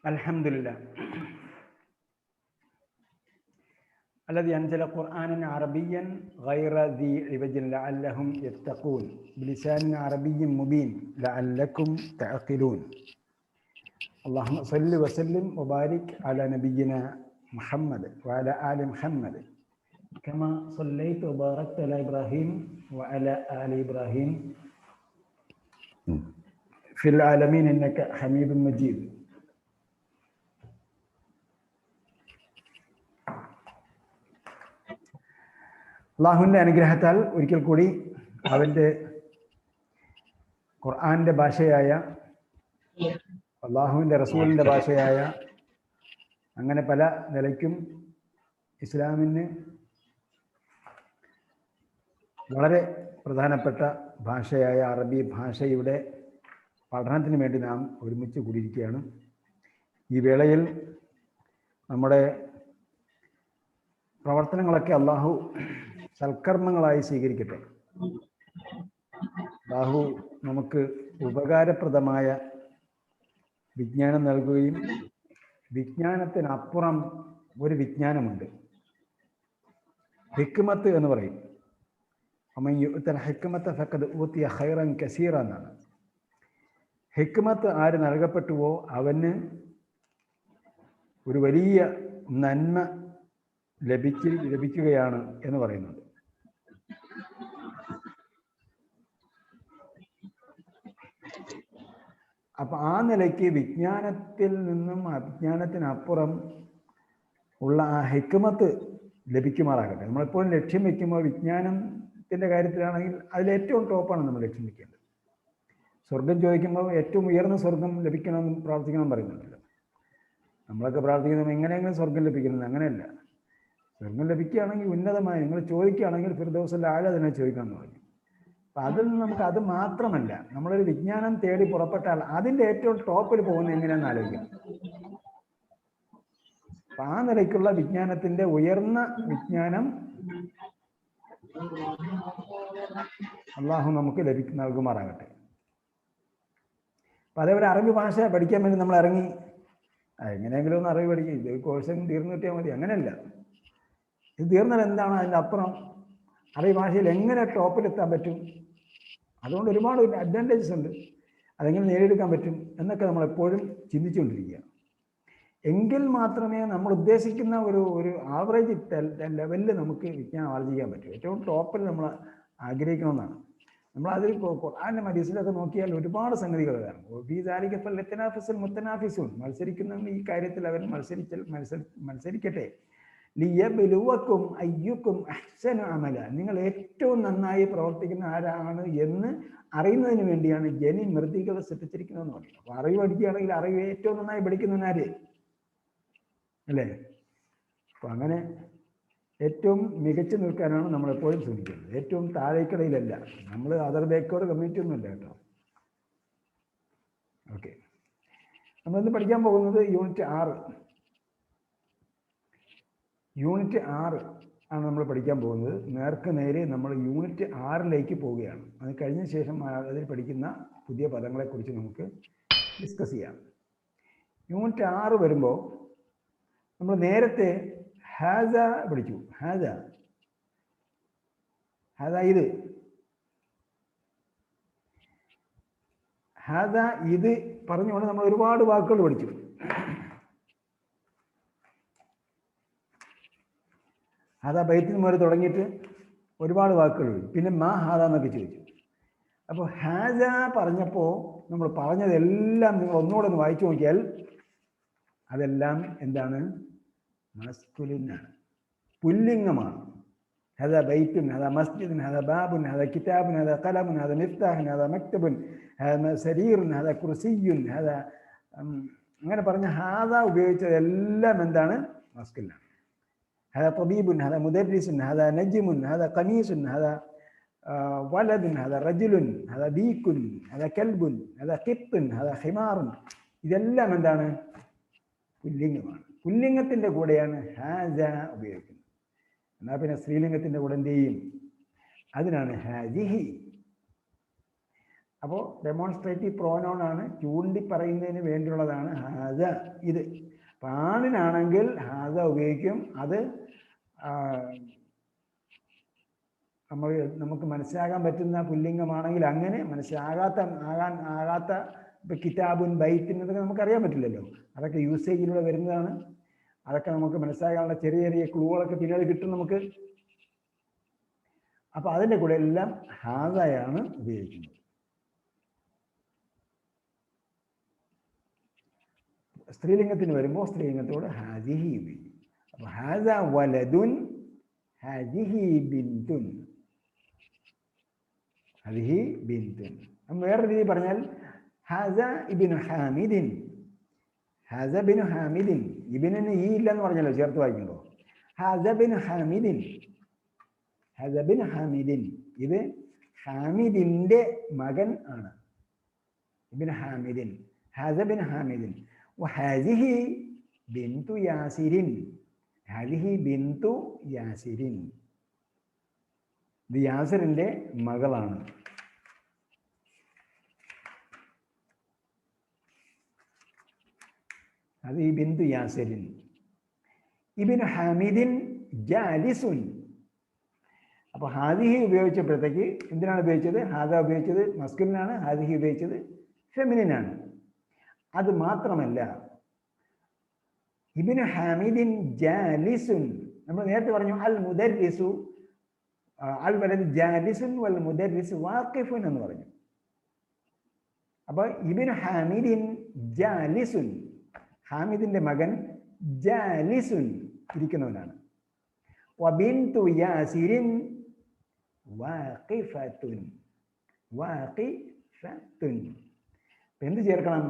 അൽഹംദുലില്ലാ الذي أنزل قرآنا عربيا غير ذي عوج لعلهم يتقون بلسان عربي مبين لعلكم تعقلون. اللهم صل وسلم وبارك على نبينا محمد وعلى آل محمد كما صليت وباركت على إبراهيم وعلى آل إبراهيم في العالمين إنك حميد مجيد. അള്ളാഹുവിൻ്റെ അനുഗ്രഹത്താൽ ഒരിക്കൽ കൂടി അവൻ്റെ ഖുർആൻ്റെ ഭാഷയായ അള്ളാഹുവിൻ്റെ റസൂലിൻ്റെ ഭാഷയായ അങ്ങനെ പല നിലയ്ക്കും ഇസ്ലാമിന് വളരെ പ്രധാനപ്പെട്ട ഭാഷയായ അറബി ഭാഷയുടെ പഠനത്തിന് വേണ്ടി നാം ഒരുമിച്ച് കൂടിയിരിക്കുകയാണ്. ഈ വേളയിൽ നമ്മുടെ പ്രവർത്തനങ്ങളൊക്കെ അള്ളാഹു സൽക്കർമ്മങ്ങളായി സ്വീകരിക്കട്ടെ. അല്ലാഹു നമുക്ക് ഉപകാരപ്രദമായ വിജ്ഞാനം നൽകുകയും വിജ്ഞാനത്തിനപ്പുറം ഒരു വിജ്ഞാനമുണ്ട്, ഹിക്മത്ത് എന്ന് പറയും. ഹിക്മത്ത് ഫഖദ് ഊതിയ ഖൈറൻ കസീറ എന്നാണ്. ഹിക്മത്ത് ആര് നൽകപ്പെട്ടുവോ അവന് ഒരു വലിയ നന്മ ലഭിക്കുകയാണ് എന്ന് പറയുന്നുണ്ട്. അപ്പൊ ആ നിലയ്ക്ക് വിജ്ഞാനത്തിൽ നിന്നും അജ്ഞാനത്തിനപ്പുറം ഉള്ള ആ ഹിക്മത്ത് ലഭിക്കുമാറാകട്ടെ. നമ്മളെപ്പോഴും ലക്ഷ്യം വെക്കുമ്പോൾ വിജ്ഞാനത്തിന്റെ കാര്യത്തിലാണെങ്കിൽ അതിലേറ്റവും ടോപ്പാണ് നമ്മൾ ലക്ഷ്യം വെക്കേണ്ടത്. സ്വർഗം ചോദിക്കുമ്പോൾ ഏറ്റവും ഉയർന്ന സ്വർഗം ലഭിക്കണമെന്ന് പ്രാർത്ഥിക്കണം പറയുന്നുണ്ടല്ലോ. നമ്മളൊക്കെ പ്രാർത്ഥിക്കുന്നത് എങ്ങനെയെങ്കിലും സ്വർഗം ലഭിക്കുന്നത്, അങ്ങനെയല്ല. സ്വർഗം ലഭിക്കുകയാണെങ്കിൽ ഉന്നതമായി നിങ്ങൾ ചോദിക്കുകയാണെങ്കിൽ ഫിർദൗസിൽ ആഴെ തന്നെ ചോദിക്കണം എന്ന് പറഞ്ഞു. അപ്പം അതിൽ നിന്ന് നമുക്ക് അത് മാത്രമല്ല, നമ്മളൊരു വിജ്ഞാനം തേടി പുറപ്പെട്ടാൽ അതിൻ്റെ ഏറ്റവും ടോപ്പിൽ പോകുന്നത് എങ്ങനെയാണെന്ന് ആലോചിക്കണം. അപ്പം ആ നിലയ്ക്കുള്ള വിജ്ഞാനത്തിന്റെ ഉയർന്ന വിജ്ഞാനം അള്ളാഹു നമുക്ക് നൽകുമാറാകട്ടെ. അപ്പം അതേപോലെ അറബി ഭാഷ പഠിക്കാൻ വേണ്ടി നമ്മൾ ഇറങ്ങി എങ്ങനെയെങ്കിലും ഒന്ന് അറിവ് പഠിക്കും, ഇത് കോഴ്സ് തീർന്നു കിട്ടിയാൽ മതി, അങ്ങനെയല്ല. ഇത് തീർന്നാൽ എന്താണ് അതിൻ്റെ അപ്പുറം അറബി ഭാഷയിൽ എങ്ങനെ ടോപ്പിലെത്താൻ പറ്റും, അതുകൊണ്ട് ഒരുപാട് അഡ്വാൻറ്റേജസ് ഉണ്ട്, അതെങ്ങനെ നേടിയെടുക്കാൻ പറ്റും എന്നൊക്കെ നമ്മൾ എപ്പോഴും ചിന്തിച്ചുകൊണ്ടിരിക്കുക. എങ്കിൽ മാത്രമേ നമ്മൾ ഉദ്ദേശിക്കുന്ന ഒരു ആവറേജ് ലെവലിൽ നമുക്ക് വിജ്ഞാനം ആർജിക്കാൻ പറ്റും. ഏറ്റവും ടോപ്പിൽ നമ്മൾ ആഗ്രഹിക്കണമെന്നാണ്. നമ്മൾ അതിൽ ഖുർആന്റെ ഹദീസിലൊക്കെ നോക്കിയാൽ ഒരുപാട് സംഗതികൾ കാണും. മത്സരിക്കുന്ന ഈ കാര്യത്തിൽ അവർ മത്സരിക്കട്ടെ. ലിയബ്ലുവക്കും അയ്യുക്കും അഹ്സനു അമല, നിങ്ങൾ ഏറ്റവും നന്നായി പ്രവർത്തിക്കുന്ന ആരാണ് എന്ന് അറിയുന്നതിന് വേണ്ടിയാണ് ജനി മൃതികളെ സൃഷ്ടിച്ചിരിക്കുന്നതെന്ന് പറയുന്നത്. അപ്പൊ അറിവ് പഠിക്കുകയാണെങ്കിൽ അറിവ് ഏറ്റവും നന്നായി പഠിക്കുന്നവനാര് അല്ലേ? അപ്പൊ അങ്ങനെ ഏറ്റവും മികച്ചു നിൽക്കാനാണ് നമ്മൾ എപ്പോഴും ശ്രമിക്കുന്നത്. ഏറ്റവും താഴേക്കടയിലല്ല. നമ്മൾ അതർ ബാക്ക്വേർഡ് കമ്മ്യൂണിറ്റി ഒന്നുമില്ല കേട്ടോ. ഓക്കെ, നമ്മളിന്ന് പഠിക്കാൻ പോകുന്നത് യൂണിറ്റ് 6 ആണ് നമ്മൾ പഠിക്കാൻ പോകുന്നത്. നേരെ നമ്മൾ യൂണിറ്റ് 6 പോവുകയാണ്. അത് കഴിഞ്ഞ ശേഷം അതിൽ പഠിക്കുന്ന പുതിയ പദങ്ങളെക്കുറിച്ച് നമുക്ക് ഡിസ്കസ് ചെയ്യാം. യൂണിറ്റ് 6 വരുമ്പോൾ നമ്മൾ നേരത്തെ ഹാസ പഠിച്ചു. ഹാസ ഇത് പറഞ്ഞുകൊണ്ട് നമ്മൾ ഒരുപാട് വാക്കുകൾ പഠിച്ചു. ഹാദ ബൈത്തിൽ മുതൽ തുടങ്ങിയിട്ട് ഒരുപാട് വാക്കുകൾ പഠിച്ചു. പിന്നെ മാ ഹാദ എന്നൊക്കെ ചോദിച്ചു. അപ്പോൾ ഹാസ പറഞ്ഞപ്പോൾ നമ്മൾ പറഞ്ഞതെല്ലാം നിങ്ങൾ ഒന്നുകൂടെ ഒന്ന് വായിച്ചു നോക്കിയാൽ അതെല്ലാം എന്താണ്? മസ്കുലിനാണ്, പുല്ലിംഗമാണ്. ഹദ ബൈത്തുൻ, ഹദ മസ്ജിദുൻ, ഹദ ബാബുൻ, ഹദ കിതാബുൻ, ഹദ ഖലമുൻ, ഹദ മിഫ്താഹുൻ, ഹദ മക്തബുൻ, ഹദ സരീറുൻ, ഹദ കുർസിയുൻ, ഹദ അങ്ങനെ പറഞ്ഞ ഹാദ ഉപയോഗിച്ചതെല്ലാം എന്താണ്? മസ്കുലിനാണ്. ഹദ തബീബുൻ, ഹദ മുദർരിസുൻ, ഹദ നജ്മുൻ, ഹദ ഖമീസുൻ, ഹദ വലദുൻ, ഹദ റജുലുൻ, ഹദ ദീക്കുൻ, ഹദ കൽബുൻ, ഹദ ഖിത്തുൻ, ഹദ ഹിമാറുൻ. ഇതെല്ലാം എന്താണ്? പുല്ലിംഗമാണ്. പുല്ലിംഗത്തിന്റെ കൂടെയാണ് ഹാജ ഉപയോഗിക്കുന്നത്. എന്നാൽ പിന്നെ സ്ത്രീലിംഗത്തിന്റെ കൂടെ എന്ത് ചെയ്യും? അതിനാണ് ഹാജിഹി. അപ്പോൾ ഡെമോൺസ്ട്രേറ്റീവ് പ്രോനൗൺ ആണ്, ചൂണ്ടി പറയുന്നതിന് വേണ്ടിയുള്ളതാണ് ഹാദ ഇത്. അപ്പം ആണിനാണെങ്കിൽ ഹാദ ഉപയോഗിക്കും. അത് നമുക്ക് മനസ്സിലാകാൻ പറ്റുന്ന പുല്ലിംഗമാണെങ്കിൽ അങ്ങനെ, ആകാത്ത ഇപ്പം കിതാബുൻ ബൈത്തിൻ എന്നൊക്കെ നമുക്കറിയാൻ പറ്റില്ലല്ലോ. അതൊക്കെ യൂസേജിലൂടെ വരുന്നതാണ്. അതൊക്കെ നമുക്ക് മനസ്സിലാകാനുള്ള ചെറിയ ചെറിയ ക്ലൂകളൊക്കെ പിന്നീട് കിട്ടും നമുക്ക്. അപ്പം അതിൻ്റെ കൂടെ എല്ലാം ഹാദയാണ് ഉപയോഗിക്കുന്നത്. സ്ത്രീലിംഗത്തിന് വരുമ്പോൾ സ്ത്രീലിംഗത്തോട് ഹാദിഹി ഉപയോഗിക്കും. അപ്പോൾ ഹാദ വലദുൻ, ഹാദിഹി ബിന്തുൻ, ഹാദിഹി ബിന്തുൻ. വേറെ രീതി പറഞ്ഞാൽ ഹാദ ഇബ്നു ഹാമിദിൻ, ഹാദ ബിനു ഹാമിദിൻ. ഇബ്നുവിന് ഈ ഇല്ലെന്ന് പറഞ്ഞല്ലോ, ചേർത്ത് വായിക്കുമ്പോൾ ഹാദ ബിനു ഹാമിദിൻ, ഹാദ ബിനു ഹാമിദിൻ. ഇത് ഹാമിദിന്റെ മകൻ ആണ്, ഇബ്നു ഹാമിദിൻ, ഹാദ ബിനു ഹാമിദിൻ. വഹാദിഹി ബിന്തു യാസിരിൻ, ഹാദിഹി ബിന്തു യാസിരിൻ. ഇത് യാസിറിന്റെ മകളാണ്. അത് ഈ ബിന്തു യാസിരിൻ. ഇബ്നു ഹാമിദിൻ ജാലിസുൻ. അപ്പോൾ ഹാദിഹി ഉപയോഗിച്ചപ്പോഴത്തേക്ക് എന്തിനാണ് ഉപയോഗിച്ചത്? ഹാദ ഉപയോഗിച്ചത് മസ്കുലിനാണ്, ഹാദിഹി ഉപയോഗിച്ചത് ഫെമിനിനാണ്. അത് മാത്രമല്ല, ഇബ്നു ഹാമിദിൻ ജാലിസുൻ. നമ്മൾ നേരത്തെ പറഞ്ഞു അൽ മുദർരിസു, അൽ വലദ് ജാലിസുൻ വൽ മുദർരിസു വാഖിഫുൻ എന്ന് പറഞ്ഞു. അപ്പോൾ ഇബ്നു ഹാമിദിൻ ജാലിസുൻ, ഹാമിദിന്റെ മകൻ ജാലിസുൻ ഇരിക്കുന്നവനാണ്. വബിന്തു യാസിരിൻ വാഖിഫത്തുൻ, വാഖിഫത്തുൻ. എന്ത് ചേർക്കണം?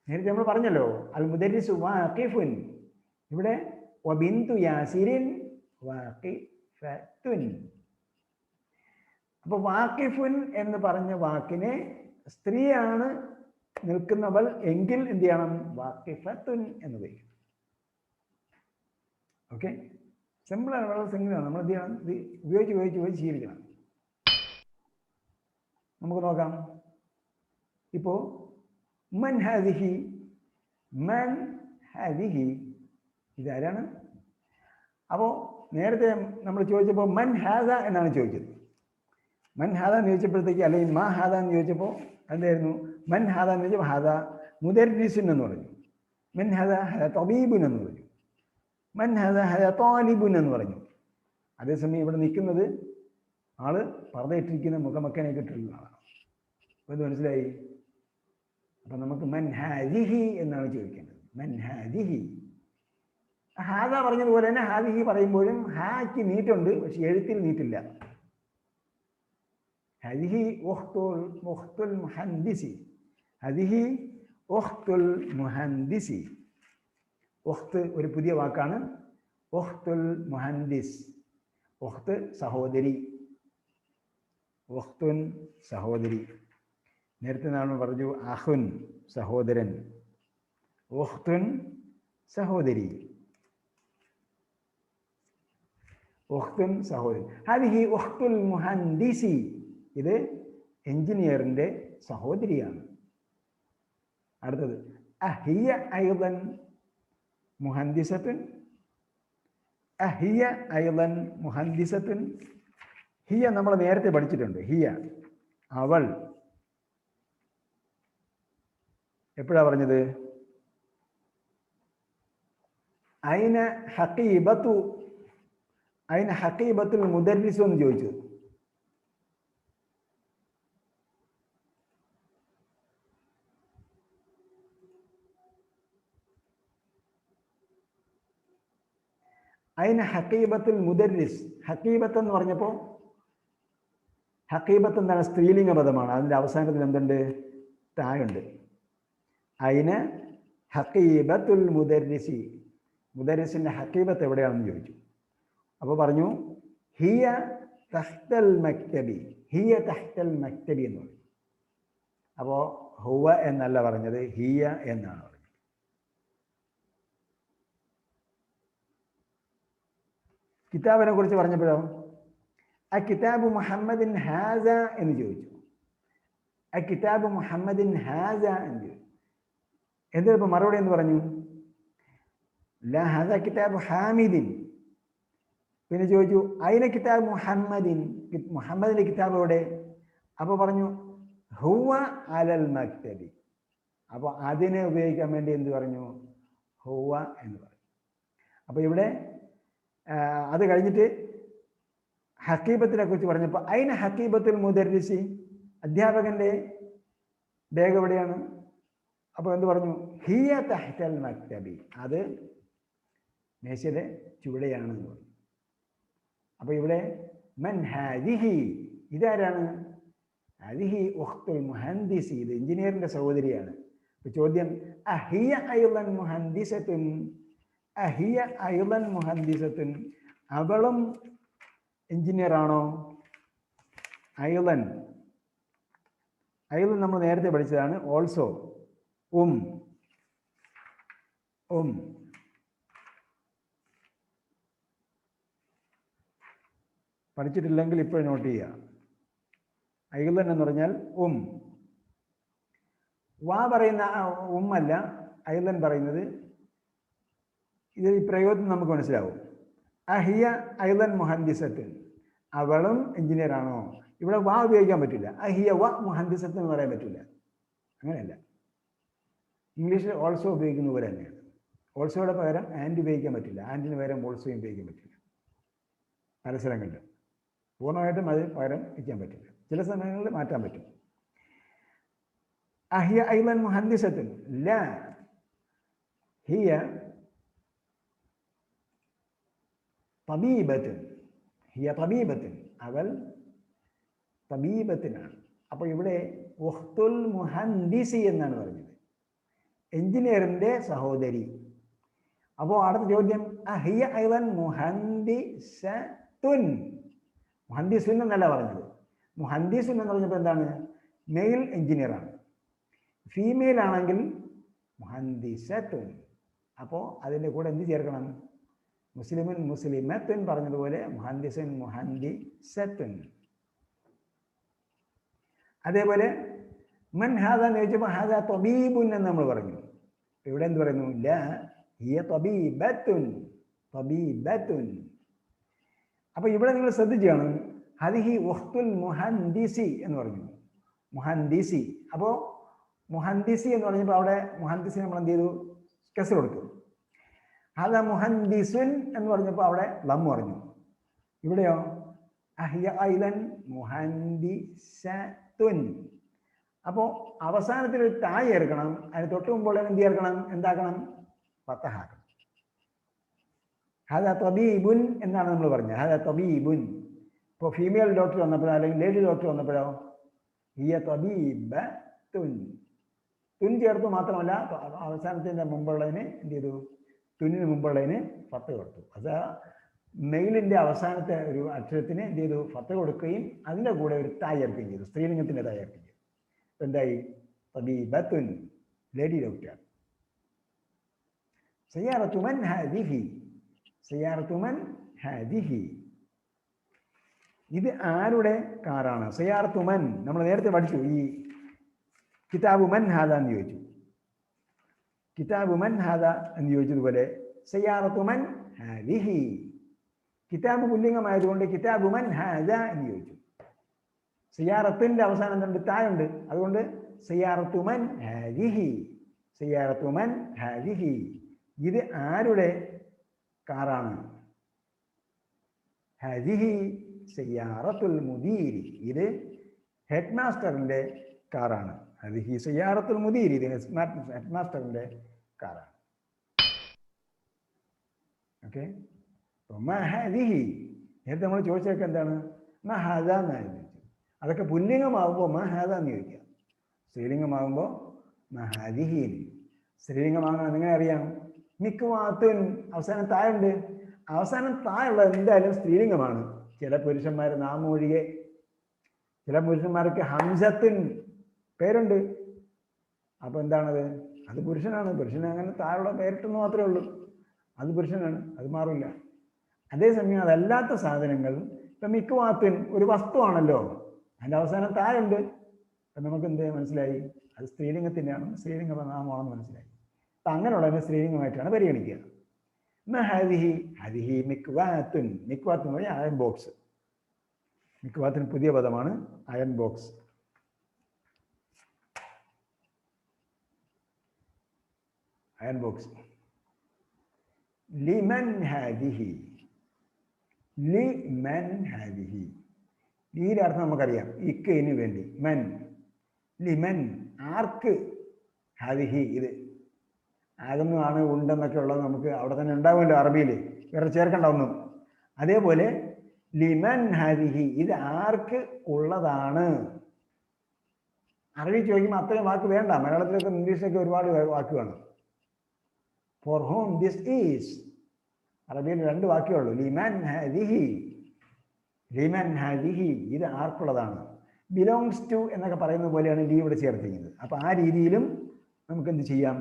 നേരത്തെ നമ്മൾ പറഞ്ഞല്ലോ അൽ മുദർരിസു വാഖിഫുൻ. ഇവിടെ വബിന്തു യാസിരിൻ വാഖിഫത്തുൻ. അപ്പോൾ വാഖിഫുൻ എന്ന് പറഞ്ഞ വാക്കിനെ സ്ത്രീയാണ് നിൽക്കുന്നവൾ എങ്കിൽ എന്ത് ചെയ്യണം? വാഖിഫത്തുൻ എന്ന് പറയും. ഓക്കെ, സിമ്പിളാണ്, വളരെ സിമ്പിളാണ്. നമ്മൾ എന്ത് ചെയ്യണം? ഇത് ഉപയോഗിച്ച് ശീലിക്കണം. നമുക്ക് നോക്കാം. ഇപ്പോൾ മൻ ഹാദിഹി, മൻ ഹാദിഹി, ഇതാരാണ്? അപ്പോൾ നേരത്തെ നമ്മൾ ചോദിച്ചപ്പോൾ മൻ ഹാദ എന്നാണ് ചോദിച്ചത്. മൻ ഹാദ എന്ന് ചോദിച്ചപ്പോഴത്തേക്ക്, അല്ലെങ്കിൽ മാ ഹാദ എന്ന് ചോദിച്ചപ്പോൾ എന്തായിരുന്നു? മൻ ഹാദ എന്ന് ചോദിച്ചപ്പോൾ ഹാദ മുദർരിസുൻ എന്ന് പറഞ്ഞു, മൻ ഹാദ ഹദ തബീബുൻ എന്ന് പറഞ്ഞു, മൻ ഹാദ ഹദ താലിബുൻ എന്ന് പറഞ്ഞു. അതേസമയം ഇവിടെ നിൽക്കുന്നത് ആള് പർദ്ദയിട്ടിരിക്കുന്ന മുഖമക്കനെയൊക്കെ ഇട്ടിട്ടുള്ള ആളാണ്. അപ്പോൾ ഇത് മനസ്സിലായി? അപ്പം നമുക്ക് മൻ ഹാദിഹി എന്നാണ് ചോദിക്കേണ്ടത്. മൻ ഹാദിഹി. ഹാദ പറഞ്ഞതുപോലെ തന്നെ ഹാദിഹി പറയുമ്പോഴും ഹാക്ക് നീട്ടുണ്ട്, പക്ഷെ എഴുത്തിൽ നീട്ടില്ല. ഹാദിഹി ഉഖ്തുൽ മുഹന്ദിസി, ഹാദിഹി ഉഖ്തുൽ മുഹന്ദിസി. ഉഖ്ത് ഒരു പുതിയ വാക്കാണ്. ഉഖ്തുൽ മുഹന്ദിസ്, ഉഖ്ത് സഹോദരി, ഉഖ്തുൻ സഹോദരി. നേരത്തെ നമ്മൾ പറഞ്ഞു അഹുൻ സഹോദരൻ, ഉഖ്തുൻ സഹോദരി, ഉഖ്തുൻ സഹോദരി. ഹാദിഹി ഉഖ്തുൽ മുഹന്ദിസി, ഇത് എഞ്ചിനീയറിന്റെ സഹോദരിയാണ്. അടുത്തത് അഹിയ ഐളൻ മുഹന്ദിസത്തുൻ, അഹിയ ഐളൻ മുഹന്ദിസത്തുൻ. ഹിയ നമ്മൾ നേരത്തെ പഠിച്ചിട്ടുണ്ട്. ഹിയ അവൾ. എപ്പോഴാണ് പറഞ്ഞത്? ഐന ഹഖീബത്തു, ഐന ഹഖീബത്തുൽ മുദർരിസു എന്ന് ചോദിച്ചു. ഐന ഹഖീബത്തുൽ മുദർരിസ്. ഹഖീബത്ത് എന്ന് പറഞ്ഞപ്പോൾ ഹഖീബത്ത് എന്താണ്? സ്ത്രീലിംഗ പദമാണ്. അതിൻ്റെ അവസാനത്തിൽ എന്തുണ്ട്? തായുണ്ട്. ഐന ഹഖീബത്തുൽ മുദർരിസി. മുദർരിസിൻ്റെ ഹഖീബത്ത് എവിടെയാണെന്ന് ചോദിച്ചു. അപ്പോൾ പറഞ്ഞു ഹിയ തഹ്തൽ മക്തബി, ഹിയ തഹ്തൽ മക്തബി എന്ന് പറഞ്ഞു. അപ്പോൾ ഹുവ എന്നല്ല പറഞ്ഞത്, ഹിയ എന്നാണ് പറഞ്ഞത്. കിതാബിനെ കുറിച്ച് പറഞ്ഞപ്പോഴോ ആ കിതാബ് മുഹമ്മദിൻ ഹാസ എന്ന് ചോദിച്ചു. അ കിതാബ് മുഹമ്മദിൻ ഹാസ എന്ന്. എന്തിനാ ഇപ്പൊ മറുപടി എന്ന് പറഞ്ഞു? ലാ ഹാസ കിതാബ് ഹാമിദിൻ. പിന്നെ ചോദിച്ചു അയിന കിതാബ് മുഹമ്മദിൻ, മുഹമ്മദിന്റെ കിതാബ് എവിടെ? അപ്പൊ പറഞ്ഞു ഹുവ അലൽ മക്തബി. അപ്പോൾ അതിനെ ഉപയോഗിക്കാൻ വേണ്ടി എന്ത് പറഞ്ഞു? ഹുവ എന്ന് പറഞ്ഞു. അപ്പോൾ ഇവിടെ അത് കഴിഞ്ഞിട്ട് ഹക്കീബത്തിനെ കുറിച്ച് പറഞ്ഞപ്പോൾ അയിന ഹക്കീബത്തുൽ മുദർരിസി, അധ്യാപകന്റെ ബാഗ് എവിടെയാണ്? അപ്പോൾ എന്ത് പറഞ്ഞു? ഹിയ തഹ്തൽ മക്തബി, അത് മേശയുടെ ചുവടെയാണ് എന്ന് പറഞ്ഞു. അപ്പോൾ ഇവിടെ മൻ ഹാദിഹി, ഇതാരാണ്? ഹാദിഹി ഉഖ്തുൽ മുഹന്ദിസി, ഇത് എഞ്ചിനീയറിന്റെ സഹോദരിയാണ്. അപ്പോൾ ചോദ്യം അഹിയ അയ്ളൻ മുഹന്ദിസത്തുൻ, അഹിയ അയ്ളൻ മുഹന്ദിസത്തുൻ, അവളും എഞ്ചിനീയർ ആണോ? അയ്ളൻ, അയ്ളൻ നമ്മൾ നേരത്തെ പഠിച്ചതാണ്. ഓൾസോ, പഠിച്ചിട്ടില്ലെങ്കിൽ ഇപ്പോൾ നോട്ട് ചെയ്യുക. അയ്ളൻ എന്ന് പറഞ്ഞാൽ വാ പറയുന്ന അല്ല അയ്ളൻ പറയുന്നത്. ഇത് ഈ പ്രയോഗത്തിൽ നമുക്ക് മനസ്സിലാവും. അഹിയ അയ്ളൻ മുഹന്ദിസത്തുൻ, അവളും എഞ്ചിനീയർ ആണോ? ഇവിടെ വാ ഉപയോഗിക്കാൻ പറ്റില്ല. അഹിയ വ മുഹന്ദിസത്തുൻ എന്ന് പറയാൻ പറ്റില്ല. അങ്ങനെയല്ല, ഇംഗ്ലീഷിൽ ഓൾസോ ഉപയോഗിക്കുന്ന പോലെ തന്നെയാണ്. ഓൾസോയുടെ പകരം ആൻഡ് ഉപയോഗിക്കാൻ പറ്റില്ല, ആൻഡിന് പകരം ഓൾസോയും ഉപയോഗിക്കാൻ പറ്റില്ല. പല സ്ഥലങ്ങളിൽ പൂർണ്ണമായിട്ടും അത് പകരം വയ്ക്കാൻ പറ്റില്ല, ചില സമയങ്ങളിൽ മാറ്റാൻ പറ്റും. അഹിയ അയ്ളൻ മുഹന്ദിസത്തുൻ, ലാ ഹിയ തബീബത്തുൻ, ഹിയ തബീബത്തുൻ, അവൾ തബീബത്തിനാണ്. അപ്പോൾ ഇവിടെ ഉഖ്തുൽ മുഹന്ദിസി എന്നാണ് പറഞ്ഞത്, എഞ്ചിനീയറിന്റെ സഹോദരി. അപ്പോൾ അടുത്ത ചോദ്യം അഹിയ അയ്ളൻ മുഹന്ദിസത്തുൻ, മുഹന്ദിസുൻ എന്നല്ല പറഞ്ഞത്. മുഹന്ദിസുൻ എന്ന് പറഞ്ഞപ്പോൾ എന്താണ്? മെയിൽ എഞ്ചിനീയറാണ്. ഫീമെയിൽ ആണെങ്കിൽ മുഹന്ദിസത്തുൻ. അപ്പോൾ അതിൻ്റെ കൂടെ എന്ത് ചേർക്കണം? മുസ്ലിമുൻ മുസ്ലിമത്തുൻ പറഞ്ഞതുപോലെ മുഹന്ദിസുൻ മുഹന്ദിസത്തുൻ. അതേപോലെ മൻ ഹാദ എന്ന് ചോദിച്ചപ്പോൾ ഹാദ തബീബുൻ എന്ന് നമ്മൾ പറഞ്ഞു. ഇവിടെ എന്ത് പറയുന്നു? ലാ ഹിയ തബീബത്തുൻ, തബീബത്തുൻ. അപ്പോൾ ഇവിടെ നിങ്ങൾ ശ്രദ്ധിച്ചാണ് ഹദിഹി ഉഖ്തുൽ മുഹന്ദിസി എന്ന് പറഞ്ഞു, മുഹന്ദിസി. അപ്പോൾ മുഹന്ദിസി എന്ന് പറഞ്ഞപ്പോൾ അവിടെ മുഹന്ദിസി നമ്മൾ എന്ത് ചെയ്തു? കസ്ർ കൊടുത്തു. ഹദ മുഹന്ദിസുൻ എന്ന് പറഞ്ഞപ്പോൾ അവിടെ ലം പറഞ്ഞു. ഇവിടെയോ അഹിയ അയ്ളൻ മുഹന്ദിസത്തുൻ. അപ്പോൾ അവസാനത്തിൽ ഒരു താ ചേർക്കണം, അതിന് തൊട്ട് മുമ്പോൾ എന്ത് ചേർക്കണം? എന്താക്കണം? ഫതഹാക്കണം. ഹദ തബീബുൻ എന്നാണ് നമ്മൾ പറഞ്ഞത്, ഹദ തബീബുൻ. ഇപ്പോൾ ഫീമെയിൽ ഡോക്ടർ വന്നപ്പോഴോ അല്ലെങ്കിൽ ലേഡി ഡോക്ടർ വന്നപ്പോഴോ ഹിയ തബീബത്തുൻ, തുൻ ചേർത്തു. മാത്രമല്ല അവസാനത്തിൻ്റെ മുമ്പുള്ളതിന് എന്ത് ചെയ്തു? തുന്നിന് മുമ്പുള്ളതിന് ഫത്ത് കൊടുത്തു. അത് മെയിലിൻ്റെ അവസാനത്തെ ഒരു അക്ഷരത്തിന് എന്ത് ചെയ്തു? ഫത്ത് കൊടുക്കുകയും അതിൻ്റെ കൂടെ ഒരു താ ചേർക്കുകയും ചെയ്തു, സ്ത്രീലിംഗത്തിൻ്റെ താ ചേർക്കുകയും ചെയ്തു. എന്തായി? തബീബത്തുൻ, ലേഡി ഡോക്ടർ. സയ്യാറത്തു മൻ ഹാദിഹി, സയ്യാറത്തു മൻ ഹാദിഹി, ഇത് ആരുടെ കാറാണ്? സയ്യാറത്തു മൻ നമ്മൾ നേരത്തെ പഠിച്ചു. ഈ കിതാബു മൻ ഹാദ എന്ന് ചോദിച്ചു, കിതാബു മൻ ഹാദ എന്ന് ചോദിച്ചതുപോലെ സയ്യാറത്തു മൻ ഹാദിഹി, കിതാബ് പുല്ലിംഗമായതുകൊണ്ട് കിതാബു മൻ ഹാദ എന്ന് ചോദിച്ചു. സയ്യാറത്തിൻ്റെ അവസാനം രണ്ട് തായുണ്ട്, അതുകൊണ്ട് സയ്യാറത്തു മൻ ഹാദിഹി, സയ്യാറത്തു മൻ ഹാദിഹി, ഇത് ആരുടെ കാറാണ്? ഹാദിഹി സയ്യാറത്തുൽ മുദീരി, ഇത് ഹെഡ് മാസ്റ്ററിൻ്റെ കാറാണ്. ഹാദിഹി സയ്യാറത്തുൽ മുദീരി, ഇത് ഹെഡ് മാസ്റ്ററിൻ്റെ കാറാണ്. ഓക്കെ. മഹാദിഹി നേരത്തെ നമ്മൾ ചോദിച്ചതൊക്കെ എന്താണ്? മഹാദ എന്നാണ് ചോദിച്ചത്. അതൊക്കെ പുല്ലിംഗമാകുമ്പോൾ മഹാദ എന്ന് ചോദിക്കുക, സ്ത്രീലിംഗമാകുമ്പോൾ മഹാദിഹി. സ്ത്രീലിംഗമാകുന്നത് എങ്ങനെ അറിയാം? മിക്കവാത്തുൻ, അവസാനം തായുണ്ട്. അവസാനം തായുള്ളത് എന്തായാലും സ്ത്രീലിംഗമാണ്. ചില പുരുഷന്മാർ നാമം ഒഴികെ, ചില പുരുഷന്മാർക്ക് ഹംസത്തുൻ പേരുണ്ട്. അപ്പോൾ എന്താണത്? അത് പുരുഷനാണ്. പുരുഷന് അങ്ങനെ താഴെ പേരിട്ടെന്ന് മാത്രമേ ഉള്ളൂ, അത് പുരുഷനാണ്, അത് മാറില്ല. അതേസമയം അതല്ലാത്ത സാധനങ്ങൾ, ഇപ്പം മിക്കവാത്തുൻ ഒരു വസ്തുവാണല്ലോ, അതിൻ്റെ അവസാനം തായുണ്ട്, അപ്പം നമുക്ക് എന്ത് മനസ്സിലായി? അത് സ്ത്രീലിംഗത്തിൻ്റെയാണ്, സ്ത്രീലിംഗ നാമമാണെന്ന് മനസ്സിലായി. അപ്പം അങ്ങനെയുള്ളതിനെ സ്ത്രീലിംഗമായിട്ടാണ് പരിഗണിക്കുക. ഹദിഹി ഹദിഹി മിക്വാത്തുൻ. മിക്വാത്ത് എന്ന് പറഞ്ഞാൽ അയൺ ബോക്സ്. മിക്വാത്തിന് പുതിയ പദമാണ് അയൺ ബോക്സ്. Iron box. ലിമൻ ഹാദിഹി. ലിമൻ ഹാദിഹി. ഈയുടെ അർത്ഥം നമുക്കറിയാം, ഇക്കയിന് വേണ്ടി. മൻ. ലിമൻ, ആർക്ക്. ഹാദിഹി, ഇത്. ആകുന്നതാണ്, ഉണ്ടെന്നൊക്കെ ഉള്ളത് നമുക്ക് അവിടെ തന്നെ ഉണ്ടാവുമല്ലോ അറബിയിൽ, വേറെ ചേർക്കണ്ട ഒന്നും. അതേപോലെ ലിമൻ ഹാദിഹി, ഇത് ആർക്ക് ഉള്ളതാണ്. അറബി ചോദിക്കുമ്പോൾ അത്രയും വാക്ക് വേണ്ട. മലയാളത്തിലൊക്കെ ഇംഗ്ലീഷിലൊക്കെ ഒരുപാട് വാക്ക് വേണം. For home this is. അറബിയിൽ 2 വാക്കേ ഉള്ളൂ. ലിമൻ ഹാദിഹി. ലിമൻ ഹാദിഹി, ഇത് ആർക്കുള്ളതാണ്. ബിലോങ്സ് ടു എന്നൊക്കെ പറയുന്ന പോലെയാണ് ലീ ഇവിടെ ചേർത്തിരിക്കുന്നത്. അപ്പം ആ രീതിയിലും നമുക്ക് എന്ത് ചെയ്യാം?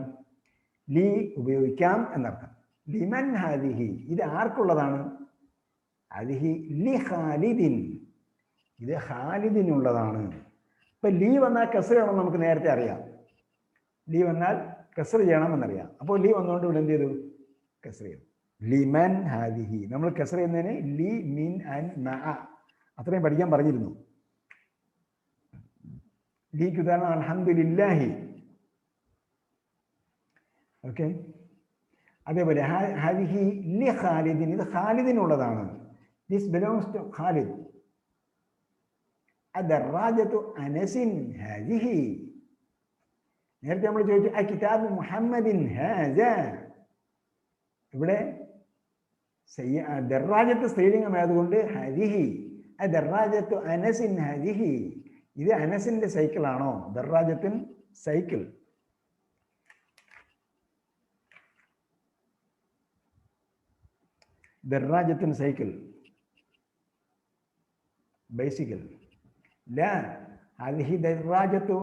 ലീ ഉപയോഗിക്കാം എന്നർത്ഥം. ലിമൻ ഹാദിഹി, ഇത് ആർക്കുള്ളതാണ്. ഹാദിഹി ലി ഖാലിദിൻ, ഇത് ഖാലിദിനുള്ളതാണ്. ഇപ്പം ലീ വന്നാൽ കസ്ർ ചെയ്യണം നമുക്ക് നേരത്തെ അറിയാം. ലീ വന്നാൽ കസ്ർ ചെയ്യണമെന്നറിയാം. അപ്പോൾ ലീ വന്നുകൊണ്ട് ഇവിടെ എന്ത് ചെയ്തു? കസ്ർ ചെയ്തു. ലിമൻ ഹാദിഹി. നമ്മൾ കസ്ർ ചെയ്യുന്നതിന് ലി, മിൻ, അൻ, മഅ അത്രയും പഠിക്കാൻ പറഞ്ഞിരുന്നു. ലീക്ക് ഉദാഹരണം അൽഹംദുലില്ലാഹി. ഓക്കെ. അതേപോലെ ഹാദിഹി ലി ഖാലിദിൻ, ഇത് ഖാലിദിനുള്ളതാണ്. This belongs to Khalid. അദ്റാജത്തു അനസിൻ ഹാദിഹി. നേരത്തെ നമ്മൾ ചോദിച്ചു അ കിതാബ് മുഹമ്മദിൻ ഹാദ. ഇവിടെ ദറാജത്ത് സ്ത്രീലിംഗമായതുകൊണ്ട് ഹദിഹി. ദറാജത്തു അനസിൻ ഹദിഹി, ഇത് അനസിന്റെ സൈക്കിളാണോ? ദറാജത്തിൻ സൈക്കിൾ. ദറാജത്തിൻ സൈക്കിൾ, ബൈസിക്കിൾ. ലാ ഹദിഹി ദറാജത്തു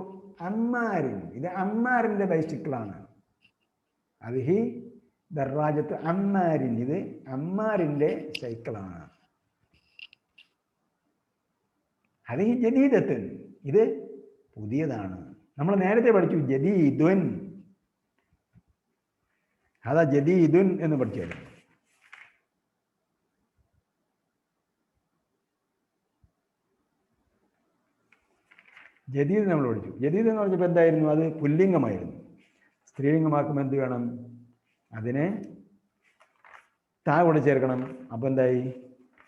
അമ്മാരിൻ, ഇത് അമ്മാറിന്റെ ബൈസിക്കിളാണ്. ഹദിഹി ദറാജത്ത് അമ്മാരിൻ, ഇത് അമ്മാറിന്റെ സൈക്കിളാണ്. ഹദിഹി ജദീദത്തുൻ, ഇത് പുതിയതാണ്. നമ്മൾ നേരത്തെ പഠിച്ചു ജദീദുൻ. അതാ ജദീദുൻ എന്ന് പഠിച്ചത്. ജദീദ് നമ്മൾ പഠിച്ചു. ജദീദ് എന്ന് പറഞ്ഞപ്പോൾ എന്തായിരുന്നു? അത് പുല്ലിംഗമായിരുന്നു. സ്ത്രീലിംഗമാക്കുമ്പോൾ എന്ത് വേണം? അതിനെ താ കൂടെ ചേർക്കണം. അപ്പം എന്തായി?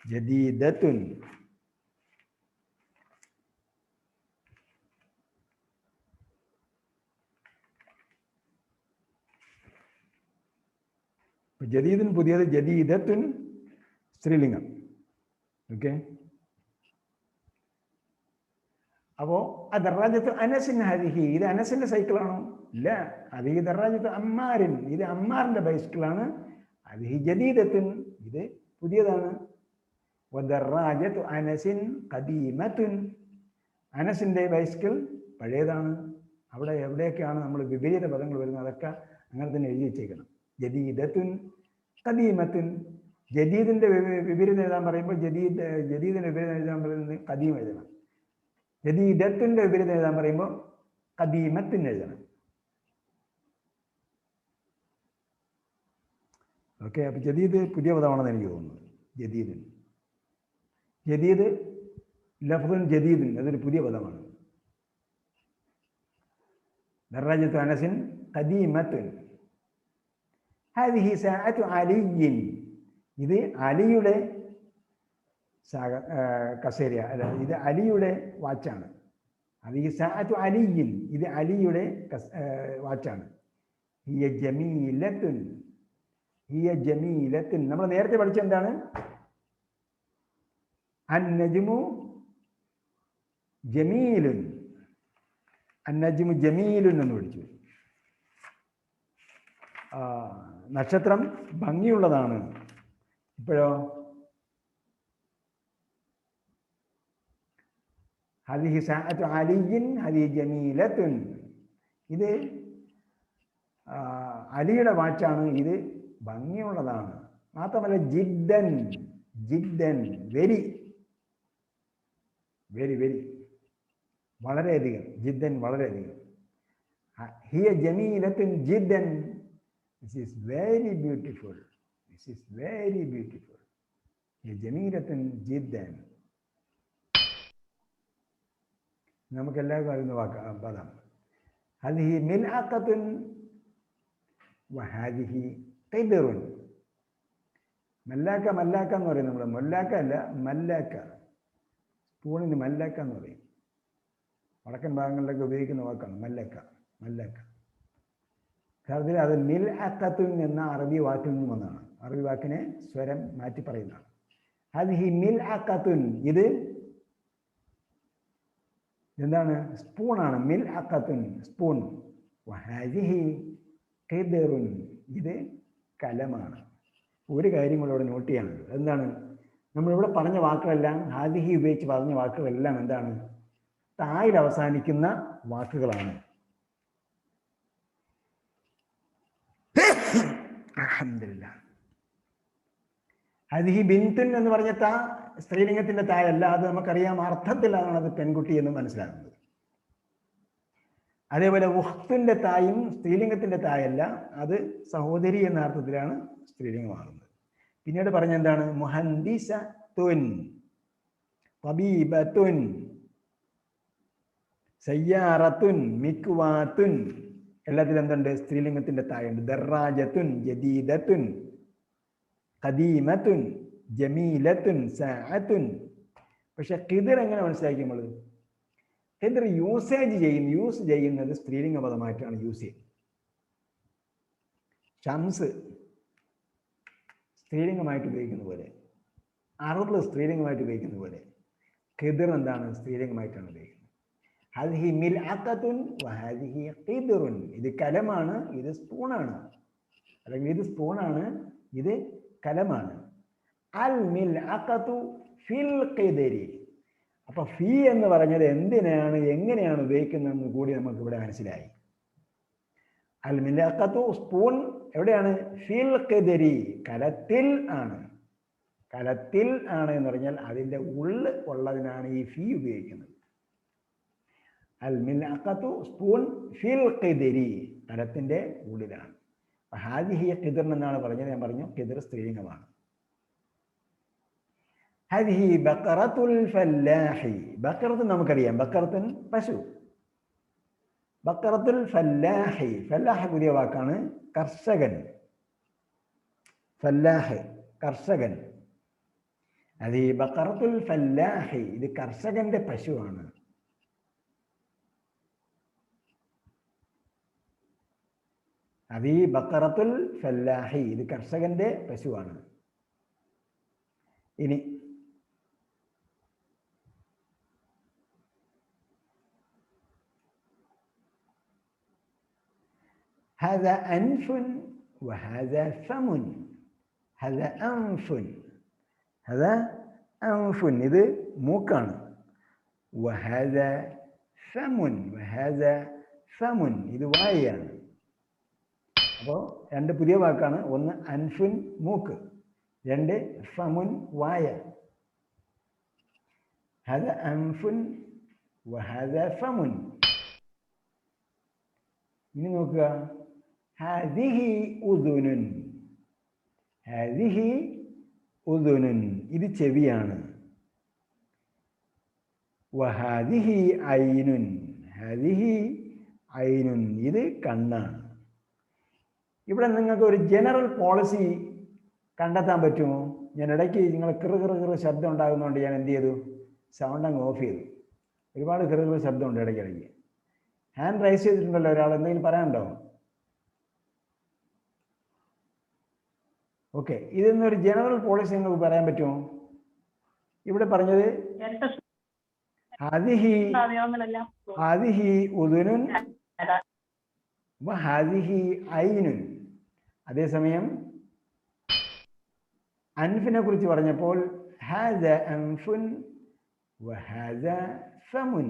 ജദീദത്തുൻ. ജദീദിൻ പുതിയത്, ജദീദത്തുൻ സ്ത്രീലിംഗം. ഓക്കെ. അപ്പോൾ ദറാജത്ത് അനസിൻ ഹദിഹി, ഇത് അനസിന്റെ സൈക്കിളാണോ? ഇല്ല. ഹദിഹി ദറാജത്ത് അമ്മാരിൻ, ഇത് അമ്മാറിന്റെ ബൈസിക്കിളാണ്. ഹദിഹി ജദീദത്തുൻ, ഇത് പുതിയതാണ്. വദറാജത്തു അനസിൻ ഖദീമത്തുൻ, അനസിന്റെ ബൈസിക്കിൾ പഴയതാണ്. അവിടെ എവിടെയൊക്കെയാണ് നമ്മൾ വിപരീത പദങ്ങൾ വരുന്നത് അതൊക്കെ അങ്ങനെ തന്നെ എഴുതി വെച്ചേക്കണം. ജദീദത്തുൻ ഖദീമത്തുൻ. ജദീദിന്റെ വിപരീതം എഴുതാൻ പറയുമ്പോൾ ജദീദിന്റെ വിപരീതം എഴുതാൻ പറയുന്നത് ഖദീം എഴുതണം. ജദീദത്തിന്റെ വിപരീതം എഴുതാൻ പറയുമ്പോൾ ഖദീമത്തിൻ എഴുതണം. ഓക്കെ. അപ്പൊ ജദീദ് പുതിയ പദമാണെന്ന് എനിക്ക് തോന്നുന്നു. ജദീദിൻ, ജദീദ് ലഫ്ദുൻ ജദീദിൻ, അതൊരു പുതിയ പദമാണ്. ദറാജത്തു അനസിൻ ഖദീമത്തുൻ. ഹാദിഹി സഅതു അലിയിൻ, ഇത് അലിയുടെ കസേര അല്ല, ഇത് അലിയുടെ വാച്ചാണ്. അത് ഈ സഅതു അലിയിൻ, ഇത് അലിയുടെ വാച്ചാണ്. ഹിയ ജമീലത്തുൻ, ഹിയ ജമീലത്തുൻ. നമ്മൾ നേരത്തെ പഠിച്ച എന്താണ്? അന്നജ്മു ജമീലുൻ, അന്നജ്മു ജമീലുൻ എന്ന് പഠിച്ചു. നക്ഷത്രം ഭംഗിയുള്ളതാണ്. ഇപ്പോഴോ ഹദിഹി സഅതു അലിയിൻ ഹദിഹി ജമീലത്തുൻ, ഇത് അലിയുടെ വാച്ചാണ്, ഇത് ഭംഗിയുള്ളതാണ്. മാത്രമല്ല ജിദ്ദൻ, ജിദ്ദൻ വെരി, വെരി വെരി. വളരെയധികം, ജിദ്ദൻ വളരെയധികം. ഹിയ ജമീലത്തുൻ ജിദ്ദൻ, this is very beautiful, this is very beautiful. ഹിയ ജമീലത്തുൻ ജിദ്ദൻ. നമുക്ക് എല്ലാവർക്കും അറിയുന്ന പദം. ഹദിഹി മിൽഅഖത്തുൻ വഹാദിഹി ഖിദ്റുൻ. മല്ലാക്ക മല്ലാക്ക എന്ന് പറയും നമ്മൾ. മൊല്ലാക്ക അല്ല, മല്ലാക്ക. സ്പൂണിന് മല്ലാക്ക എന്ന് പറയും. വടക്കൻ ഭാഗങ്ങളിലൊക്കെ ഉപയോഗിക്കുന്ന വാക്കാണ് മല്ലക്ക. മല്ലക്ക യഥാർത്ഥത്തിൽ അത് മിൽഅഖത്തുൻ എന്ന അറബി വാക്കിൽ നിന്നും വന്നതാണ്. അറബി വാക്കിനെ സ്വരം മാറ്റി പറയുന്നതാണ്. ഹദിഹി മിൽഅഖത്തുൻ, ഇത് എന്താണ്? സ്പൂണാണ്. മിൽഅഖത്തുൻ സ്പൂൺ. വഹാദിഹി ഖിദ്റുൻ, ഇത് കലമാണ്. ഒരു കാര്യം കൂടെ ഇവിടെ നോട്ട് ചെയ്യാനുണ്ട്. എന്താണ്? നമ്മളിവിടെ പറഞ്ഞ വാക്കുകളെല്ലാം, ഹാദിഹി ഉപയോഗിച്ച് പറഞ്ഞ വാക്കുകളെല്ലാം എന്താണ്? തായിൽ അവസാനിക്കുന്ന വാക്കുകളാണ്. അൽഹംദുലില്ലാഹ്. ഹദിഹി ബിന്തുൻ എന്ന് പറഞ്ഞ താ സ്ത്രീലിംഗത്തിന്റെ തായല്ല. അത് നമുക്കറിയാം, അർത്ഥത്തിലാണ് അത് പെൺകുട്ടി എന്ന് മനസ്സിലാകുന്നത്. അതേപോലെ ഉഖ്തുന്റെ തായും സ്ത്രീലിംഗത്തിന്റെ തായല്ല, അത് സഹോദരി എന്ന അർത്ഥത്തിലാണ് സ്ത്രീലിംഗമാകുന്നത്. പിന്നീട് പറഞ്ഞ എന്താണ്? മുഹന്ദിസത്തുൻ, തബീബത്തുൻ, സയ്യാറത്തുൻ, മിക്വാത്തുൻ, എല്ലാത്തിലും എന്തുണ്ട്? സ്ത്രീലിംഗത്തിന്റെ തായുണ്ട്. ദറാജത്തുൻ, ജദീദത്തുൻ, ഖദീമത്തുൻ, ജമീലത്തുൻ, സഅത്തുൻ. പക്ഷെ ഖിദ്ർ എങ്ങനെ മനസ്സിലാക്കി നമ്മൾ? ഖിദ്ർ യൂസ് ചെയ്യുന്നത് സ്ത്രീലിംഗ പദമായിട്ടാണ് യൂസ് ചെയ്യുന്നത്. ഷംസ് സ്ത്രീലിംഗമായിട്ട് ഉപയോഗിക്കുന്ന പോലെ, അറുബ് സ്ത്രീലിംഗമായിട്ട് ഉപയോഗിക്കുന്ന പോലെ ഖിദ്ർ എന്താണ്? സ്ത്രീലിംഗമായിട്ടാണ് ഉപയോഗിക്കുന്നത്. ഹദിഹി മിൽഅഖത്തുൻ വഹദിഹി ഖിദ്റുൻ, ഇത് കലമാണ്, ഇത് സ്പൂണാണ്. അല്ലെങ്കിൽ ഇത് സ്പൂണാണ്, ഇത് കലമാണ്. അൽ മിൽഅഖത്തു ഫിൽ ഖിദ്രി. അപ്പൊ ഫി എന്ന് പറഞ്ഞത് എന്തിനാണ്, എങ്ങനെയാണ് ഉപയോഗിക്കുന്നതെന്ന് കൂടി നമുക്ക് ഇവിടെ മനസ്സിലായി. അൽ മിൽഅഖത്തു സ്പൂൺ എവിടെയാണ്? ഫിൽ ഖിദ്രി, കലത്തിൽ ആണ്. കലത്തിൽ ആണ് എന്ന് പറഞ്ഞാൽ അതിൻ്റെ ഉള്ളിൽ ഉള്ളതിനാണ് ഈ ഫി ഉപയോഗിക്കുന്നത്. അൽ മിൽഅഖത്തു സ്പൂൺ ഫിൽ ഖിദ്രി, കലത്തിന്റെ ഉള്ളിലാണ്. ഹാദിഹി ഖിദ്ർ എന്നാണ് പറഞ്ഞത്. ഞാൻ പറഞ്ഞു ഖിദ്ർ സ്ത്രീലിംഗമാണ്. ഹദിഹി ബഖറത്തുൽ ഫല്ലാഹി. ബഖറത്ത് നമുക്കറിയാം, ബഖറത്തുൻ പശു. ബഖറത്തുൽ ഫല്ലാഹി, ഫല്ലാഹ് പുതിയ വാക്കാണ്. കർഷകൻ, ഫല്ലാഹ് കർഷകൻ. ഹദിഹി ബഖറത്തുൽ ഫല്ലാഹി, ഇത് കർഷകന്റെ പശുവാണ്. ഹദി ബഖറത്തുൽ ഫല്ലാഹി, ഇത് കർഷകന്റെ പശുവാണ്. ഇനി هذا أنف وهذا فم. هذا أنف, هذا أنف, ഇത് മൂക്കാണ്. وهذا فم, وهذا فم, ഇത് വായയാണ്. അപ്പോൾ രണ്ട് പുതിയ വാക്കാണ്. ഒന്ന് അൻഫുൻ മൂക്ക്, രണ്ട് ഫമുൻ വായ. هذا أنف وهذا فم. ഇനി നോക്കുക, ഹാദിഹി ഉദുനുൻ, ഹാദിഹി ഉദുനുൻ, ഇത് ചെവിയാണ്. വഹാദിഹി ഐനുൻ, ഹാദിഹി ഐനുൻ, ഇത് കണ്ണാണ്. ഇവിടെ നിങ്ങൾക്ക് ഒരു ജനറൽ പോളിസി കണ്ടെത്താൻ പറ്റുമോ? ഞാൻ ഇടയ്ക്ക് നിങ്ങൾ കിറു ശബ്ദം ഉണ്ടാകുന്നതുകൊണ്ട് ഞാൻ എന്ത് ചെയ്തു? സൗണ്ട് അങ്ങ് ഓഫ് ചെയ്തു. ഒരുപാട് കിറു ശബ്ദമുണ്ട് ഇടയ്ക്കിടയ്ക്ക്. ഹാൻഡ് റൈസ് ചെയ്തിട്ടുണ്ടല്ലോ ഒരാൾ, എന്തെങ്കിലും പറയാനുണ്ടോ? ഓക്കെ, ഇതിന്നൊരു ജനറൽ പോളിസി നിങ്ങൾക്ക് പറയാൻ പറ്റുമോ? ഇവിടെ പറഞ്ഞത് ഹാദിഹി ഉദുനുൻ വഹാദിഹി ഐനുൻ. അതേസമയം അൻഫിനെ കുറിച്ച് പറഞ്ഞപ്പോൾ ഹാദ അൻഫുൻ വഹാദ ഫമുൻ.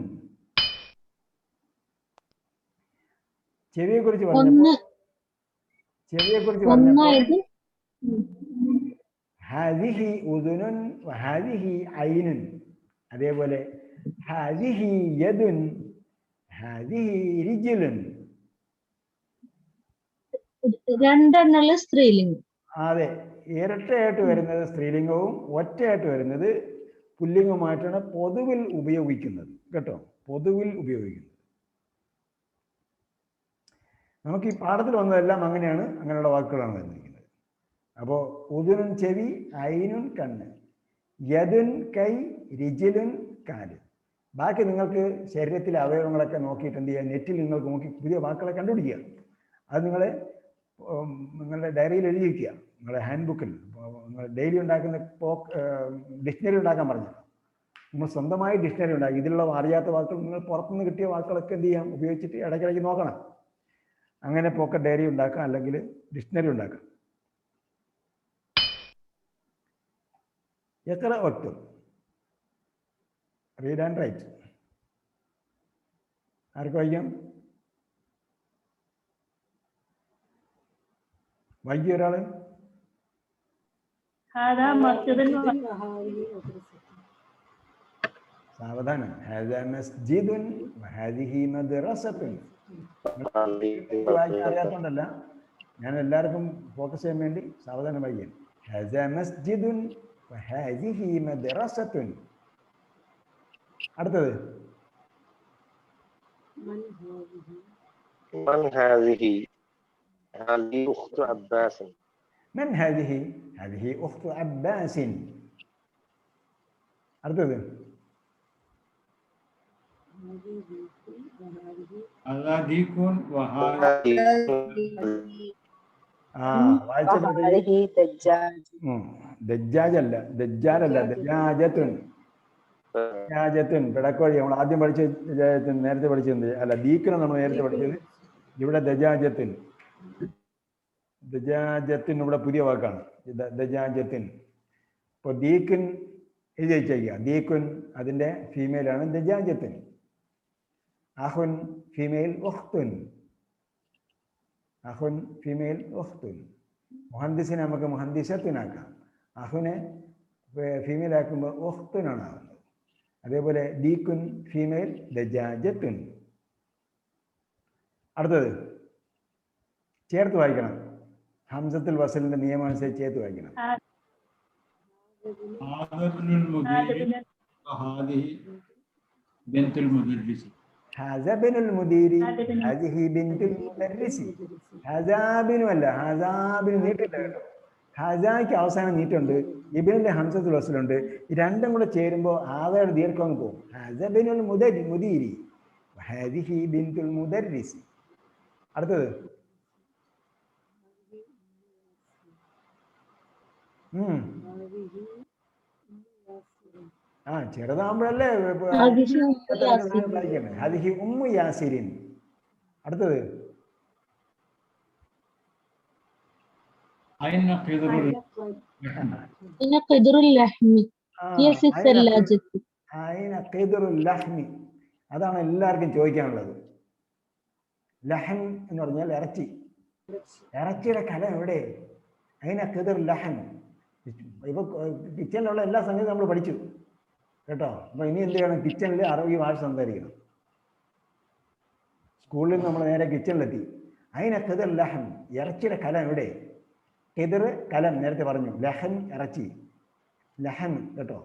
ചെവിയെ കുറിച്ച് പറഞ്ഞപ്പോൾ ഹാദിഹി ഉദുനുൻ വഹാദിഹി ഐനുൻ. അതേപോലെ ഹാദിഹി യദുൻ ഹാദിഹി റിജുലുൻ. രണ്ടെണ്ണുള്ള സ്ത്രീലിംഗം. അതെ, ഇരട്ടയായിട്ട് വരുന്നത് സ്ത്രീലിംഗവും ഒറ്റയായിട്ട് വരുന്നത് പുല്ലിംഗവുമായിട്ടാണ് പൊതുവിൽ ഉപയോഗിക്കുന്നത് കേട്ടോ, പൊതുവിൽ ഉപയോഗിക്കുന്നത്. നമുക്ക് ഈ പാഠത്തിൽ വന്നതെല്ലാം അങ്ങനെയാണ്, അങ്ങനെയുള്ള വാക്കുകളാണ് വന്നിരിക്കുന്നത്. അപ്പോൾ ഉദുനുൻ ചെവി, ഐനുൻ കണ്ണ്, യദുൻ കൈ, റിജിലുൻ കാല്. ബാക്കി നിങ്ങൾക്ക് ശരീരത്തിലെ അവയവങ്ങളൊക്കെ നോക്കിയിട്ട് എന്ത് ചെയ്യുക, നെറ്റിൽ നിങ്ങൾക്ക് നോക്കി പുതിയ വാക്കുകളെ കണ്ടുപിടിക്കുക. അത് നിങ്ങളുടെ ഡയറിയിൽ എഴുതി വയ്ക്കുക, നിങ്ങളുടെ ഹാൻഡ് ബുക്കിൽ. നിങ്ങൾ ഡെയിലി ഉണ്ടാക്കുന്ന ഡിക്ഷണറി ഉണ്ടാക്കാൻ പറഞ്ഞു. നിങ്ങൾ സ്വന്തമായി ഡിക്ഷണറി ഉണ്ടാക്കി ഇതിലുള്ള അറിയാത്ത വാക്കുകൾ, നിങ്ങൾ പുറത്തുനിന്ന് കിട്ടിയ വാക്കുകളൊക്കെ എന്ത് ചെയ്യാം, ഉപയോഗിച്ചിട്ട് ഇടയ്ക്കിടയ്ക്ക് നോക്കണം. അങ്ങനെ പോക്കറ്റ് ഡയറി ഉണ്ടാക്കാം, അല്ലെങ്കിൽ ഡിക്ഷണറി ഉണ്ടാക്കാം. എത്ര വക്തും റീഡ് ആൻഡ് റൈറ്റ്. ആർക്ക് വായിക്കാം? വായിക്കുക ഒരാള്. സാവധാനം. ഹാദാ മസ്ജിദുൻ വഹാദിഹി മദ്റസത്തുൻ. അറിയാത്തോണ്ടല്ല, ഞാൻ എല്ലാവർക്കും ഫോക്കസ് ചെയ്യാൻ വേണ്ടി സാവധാനം വായിക്കാൻ. ഹാദാ മസ്ജിദുൻ വഹാദിഹി മദ്റസത്തുൻ. അടുത്തത് من هذه؟ هذه أخت عباس. من هذه؟ هذه أخت عباس. അടുത്തത് ദജ്ജാജല്ല, ദജ്ജാലല്ല, ദജ്ജാജത്തുൻ. ദജ്ജാജത്തുൻ പിടക്കോഴി. നമ്മൾ ആദ്യം പഠിച്ച ദജ്ജാജത്തുൻ, നേരത്തെ പഠിച്ചത് അല്ല, ദീക്കിനാണ് നമ്മൾ നേരത്തെ പഠിച്ചത്. ഇവിടെ ദജ്ജാജത്തുൻ. ദജ്ജാജത്തുൻ ഇവിടെ പുതിയ വാക്കാണ്, ദജ്ജാജത്തുൻ. ഇപ്പോൾ ദീക്കിൻ എഴുതി വെച്ചേക്കുക. ദീക്കുൻ അതിൻ്റെ ഫീമെയിലാണ് ദജ്ജാജത്തുൻ. അഹുൻ ഫീമെയിൽ ഉഖ്തുൻ. അഹുൻ ഫീമെയിൽ ഉഖ്തുൻ. മുഹന്ദിസിനെ നമുക്ക് മുഹന്ദിസത്തുനാക്കാം. അഹുനെ ഫീമെയിൽ ആക്കുമ്പോൾ ഉഖ്തുനാണ് ആവുന്നത്. അതേപോലെ ദീക്കുൻ ഫീമെയിൽ ദജ്ജാജത്തുൻ. അടുത്തത് ചേർത്ത് വായിക്കണം. ഹംസത്തുൽ വസലിന്റെ നിയമം അനുസരിച്ച് ചേർത്ത് വായിക്കണം. ഹാദാ ബിനുൽ മുദീരി ഹാദിഹി ബിൻതുൽ മുദർരിസി. ഹാദാബിനു അല്ല, ഹാദാബിന് നീട്ടില്ല കേട്ടോ. ഹാദായ്ക്ക് അവസാനം നീട്ടുണ്ട്, ഇബ്നിന്റെ ഹംസത്തുൽ വസലുണ്ട്. ഈ രണ്ടും കൂടെ ചേരുമ്പോൾ ഹാദയുടെ ദീർഘം അങ്ങ് പോകും. ഹാദാ ബിനുൽ മുദീരി ഹാദിഹി ബിൻതുൽ മുദർരിസി. അടുത്തത് ചെറുതാകുമ്പോഴല്ലേ ഹദിഹി ഉമ്മു യാസിരിൻ. അടുത്തത് അതാണ് എല്ലാവർക്കും ചോദിക്കാനുള്ളത്. ലഹൻ എന്ന് പറഞ്ഞാൽ ഇറച്ചി. ഇറച്ചിയുടെ കലം എവിടെ? അതിന് ഖിദർ ലഹൻ. ഇപ്പൊ കിച്ചണിലുള്ള എല്ലാ സംഗതിയും നമ്മൾ പഠിച്ചു കേട്ടോ. അപ്പൊ ഇനി എന്ത് ചെയ്യണം? കിച്ചണിൽ അറബി ഭാഷ സംസാരിക്കണം. സ്കൂളിൽ നിന്ന് നമ്മൾ നേരെ കിച്ചണിലെത്തി. അതിന് ഖിദർ ലഹൻ, ഇറച്ചിയുടെ കലം എവിടെ? ഖിദർ കലം നേരത്തെ പറഞ്ഞു, ലഹൻ ഇറച്ചി, ലഹൻ കേട്ടോ.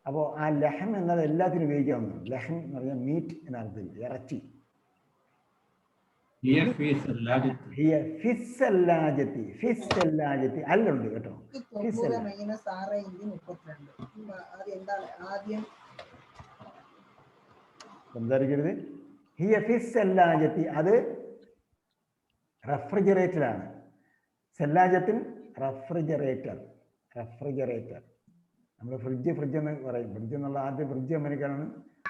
അപ്പോൾ ആ ലഹൻ എന്നത് എല്ലാത്തിനും ഉപയോഗിക്കാവുന്നതാണ്. ലഹൻ എന്ന് പറഞ്ഞാൽ മീറ്റ് എന്ന അർത്ഥത്തിൽ ഇറച്ചി. അല്ലുണ്ട് കേട്ടോ. സംസാരിക്കരുത്. ഹിയ ഫിസ്സല്ലാജത്തി, അത് റെഫ്രിജറേറ്ററാണ്. സെല്ലാജത്തിൻ റെഫ്രിജറേറ്റർ. റെഫ്രിജറേറ്റർ നമ്മൾ ഫ്രിഡ്ജ് എന്ന് പറയും. ഫ്രിഡ്ജ് എന്നുള്ള ആദ്യം ഫ്രിഡ്ജ് അമേരിക്കാനാണ്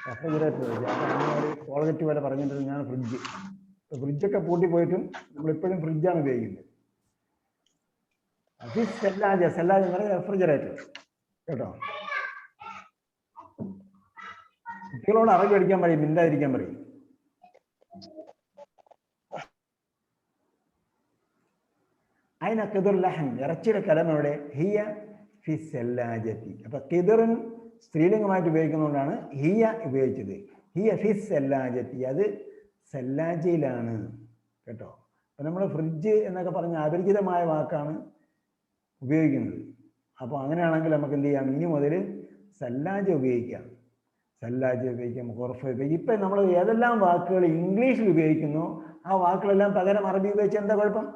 റെഫ്രിജറേറ്റർ. കോളഗറ്റ് പോലെ പറഞ്ഞിട്ട് ഞാൻ ഫ്രിഡ്ജ്. ഫ്രിഡ്ജൊക്കെ പൂട്ടിപ്പോയിട്ടും നമ്മളിപ്പോഴും ഫ്രിഡ്ജാണ് ഉപയോഗിക്കുന്നത്. സെല്ലാജ എന്ന് പറയുന്നത് റെഫ്രിജറേറ്റർ കേട്ടോ. കുട്ടികളോട് അറബി പഠിക്കാൻ പറയും, മിണ്ടാതിരിക്കാൻ പറയും. അതിന് ഖിദർ ലഹൻ, ഇറച്ചിയുടെ കലം എവിടെ? ഹിയ ഫി സെല്ലാജത്തി. അപ്പൊ ഖിദറുൻ സ്ത്രീലിംഗമായിട്ട് ഉപയോഗിക്കുന്നതുകൊണ്ടാണ് ഹിയ ഉപയോഗിച്ചത്. ഹിയ ഫിസ് സെല്ലാജത്തി, അത് സെല്ലാജയിലാണ് കേട്ടോ. അപ്പം നമ്മൾ ഫ്രിഡ്ജ് എന്നൊക്കെ പറഞ്ഞ അപരിചിതമായ വാക്കാണ് ഉപയോഗിക്കുന്നത്. അപ്പോൾ അങ്ങനെയാണെങ്കിൽ നമുക്ക് എന്ത് ചെയ്യാം, ഇനി മുതൽ സല്ലാജ ഉപയോഗിക്കാം. സല്ലാജ ഉപയോഗിക്കാം, ഖുർഫ ഉപയോഗിക്കാം. ഇപ്പം നമ്മൾ ഏതെല്ലാം വാക്കുകൾ ഇംഗ്ലീഷിൽ ഉപയോഗിക്കുന്നു ആ വാക്കുകളെല്ലാം പകരം അറബി ഉപയോഗിച്ചാൽ എന്താ കുഴപ്പം?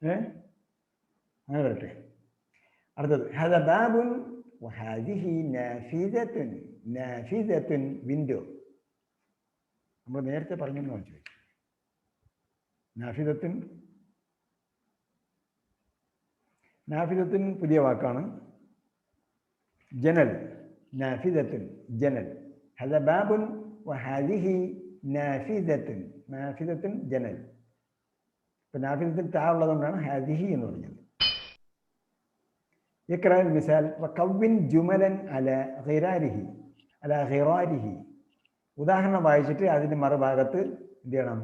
അങ്ങനെ വരട്ടെ. അടുത്തത് ഹദ ബാബുൻ വഹാദിഹി നാഫിദത്തുൻ. നാഫിദത്തുൻ വിൻഡോ. നമ്മൾ നേരത്തെ പറഞ്ഞെന്ന് ചോദിച്ചു. നാഫിദത്തുൻ, നാഫിദത്തുൻ പുതിയ വാക്കാണ്. ജനൽ, നാഫിദത്തുൻ ജനൽ. ഹദ ബാബുൻ വഹാദിഹി നാഫിദത്തുൻ. നാഫിദത്തുൻ ജനൽ. ഇപ്പം നാഫിദത്തിൽ താഴെയുള്ളതുകൊണ്ടാണ് ഹാദിഹി എന്ന് പറഞ്ഞത്. ഇഖ്റഅ മിസാൽ വകവ്വിൻ ജുമലൻ അലാ ഖിറാരിഹി. അലാ ഖിറാരിഹി, ഉദാഹരണം വായിച്ചിട്ട് അതിൻ്റെ മറുഭാഗത്ത് എന്ത് ചെയ്യണം,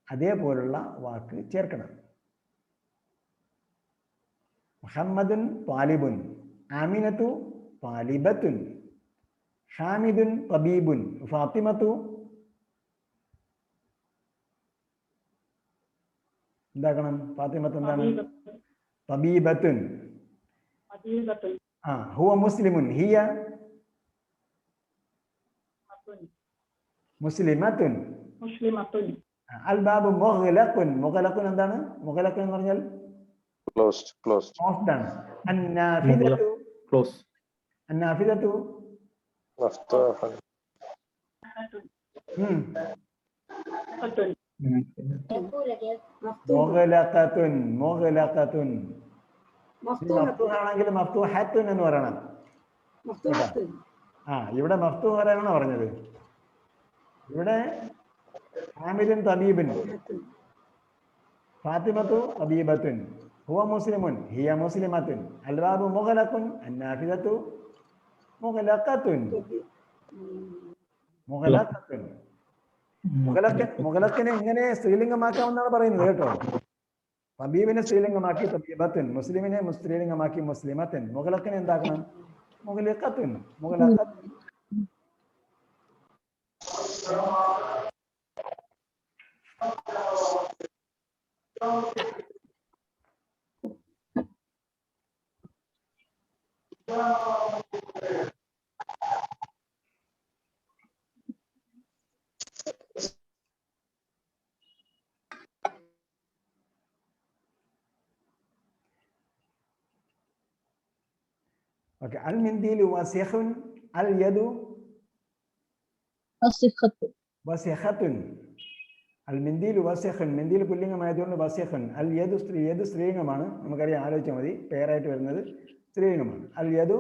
അതേപോലുള്ള വാക്ക് ചേർക്കണം. മുഹമ്മദുൻ താലിബുൻ, ആമിനത്തു താലിബത്തുൻ, ഹാമിദുൻ തബീബുൻ, ഫാത്തിമത്തു എന്താക്കണം, ഫാത്തിമത്ത് എന്താണ്, തബീബത്തുൻ. ഹുവ മുസ്ലിമുൻ, ഹിയ മുസ്ലിമത്തുൻ. അൽ ബാബു മുഗ്ലഖുൻ. മുഗ്ലഖുൻ എന്താണ്? മുഗ്ലഖുൻ എന്ന് പറഞ്ഞാൽ ക്ലോസ്ഡ് ആണ്. അന്നാഫിദത്തു, അന്നാഫിദത്തു മഫ്തൂഹൻ. മുഗ്ലഖത്തുൻ, മുഗ്ലഖത്തുൻ. മഫ്തൂഹാണെങ്കിൽ മഫ്തൂഹത്തുൻ എന്ന് പറയണം. ഇവിടെ മഫ്തൂഹ് പറയാനാണ് പറഞ്ഞത്. ഇവിടെ ഹാമിദുൻ തബീബുൻ, ഫാത്തിമത്തു തബീബത്തുൻ, ഹുവ മുസ്ലിമുൻ, ഹിയ മുസ്ലിമത്തുൻ, അൽ ബാബു മുഗ്ലഖുൻ, അന്നാഫിദത്തു മുഗ്ലഖത്തുൻ. മുഗ്ലഖത്തുൻ. മുഗ്ലഖിനെ ഇങ്ങനെ സ്ത്രീലിംഗമാക്കാമെന്നാണ് പറയുന്നത് കേട്ടോ. തബീബിനെ സ്ത്രീലിംഗമാക്കി തബീബത്തുൻ, മുസ്ലിമിനെ സ്ത്രീലിംഗമാക്കി മുസ്ലിമത്തുൻ, മുഗ്ലഖിനെ എന്താക്കണം, മുഗ്ലഖത്തുൻ. മുഗ്ലഖത്തുൻ. ഓക്കെ. അൽ മിൻദീലു വസിഖുൻ, അൽ യദു വസിഖത്തുൻ. അൽ മിൻദീലു വസിഖുൻ, മിൻദീൽ പുല്ലിംഗമായതുകൊണ്ട് വസിഖുൻ. അൽ യദു യദു സ്ത്രീലിംഗമാണ്, നമുക്കറിയാം, ആലോചിച്ചാൽ മതി. പേരായിട്ട് വരുന്നത് സ്ത്രീലിംഗമാണ്. അൽ യദു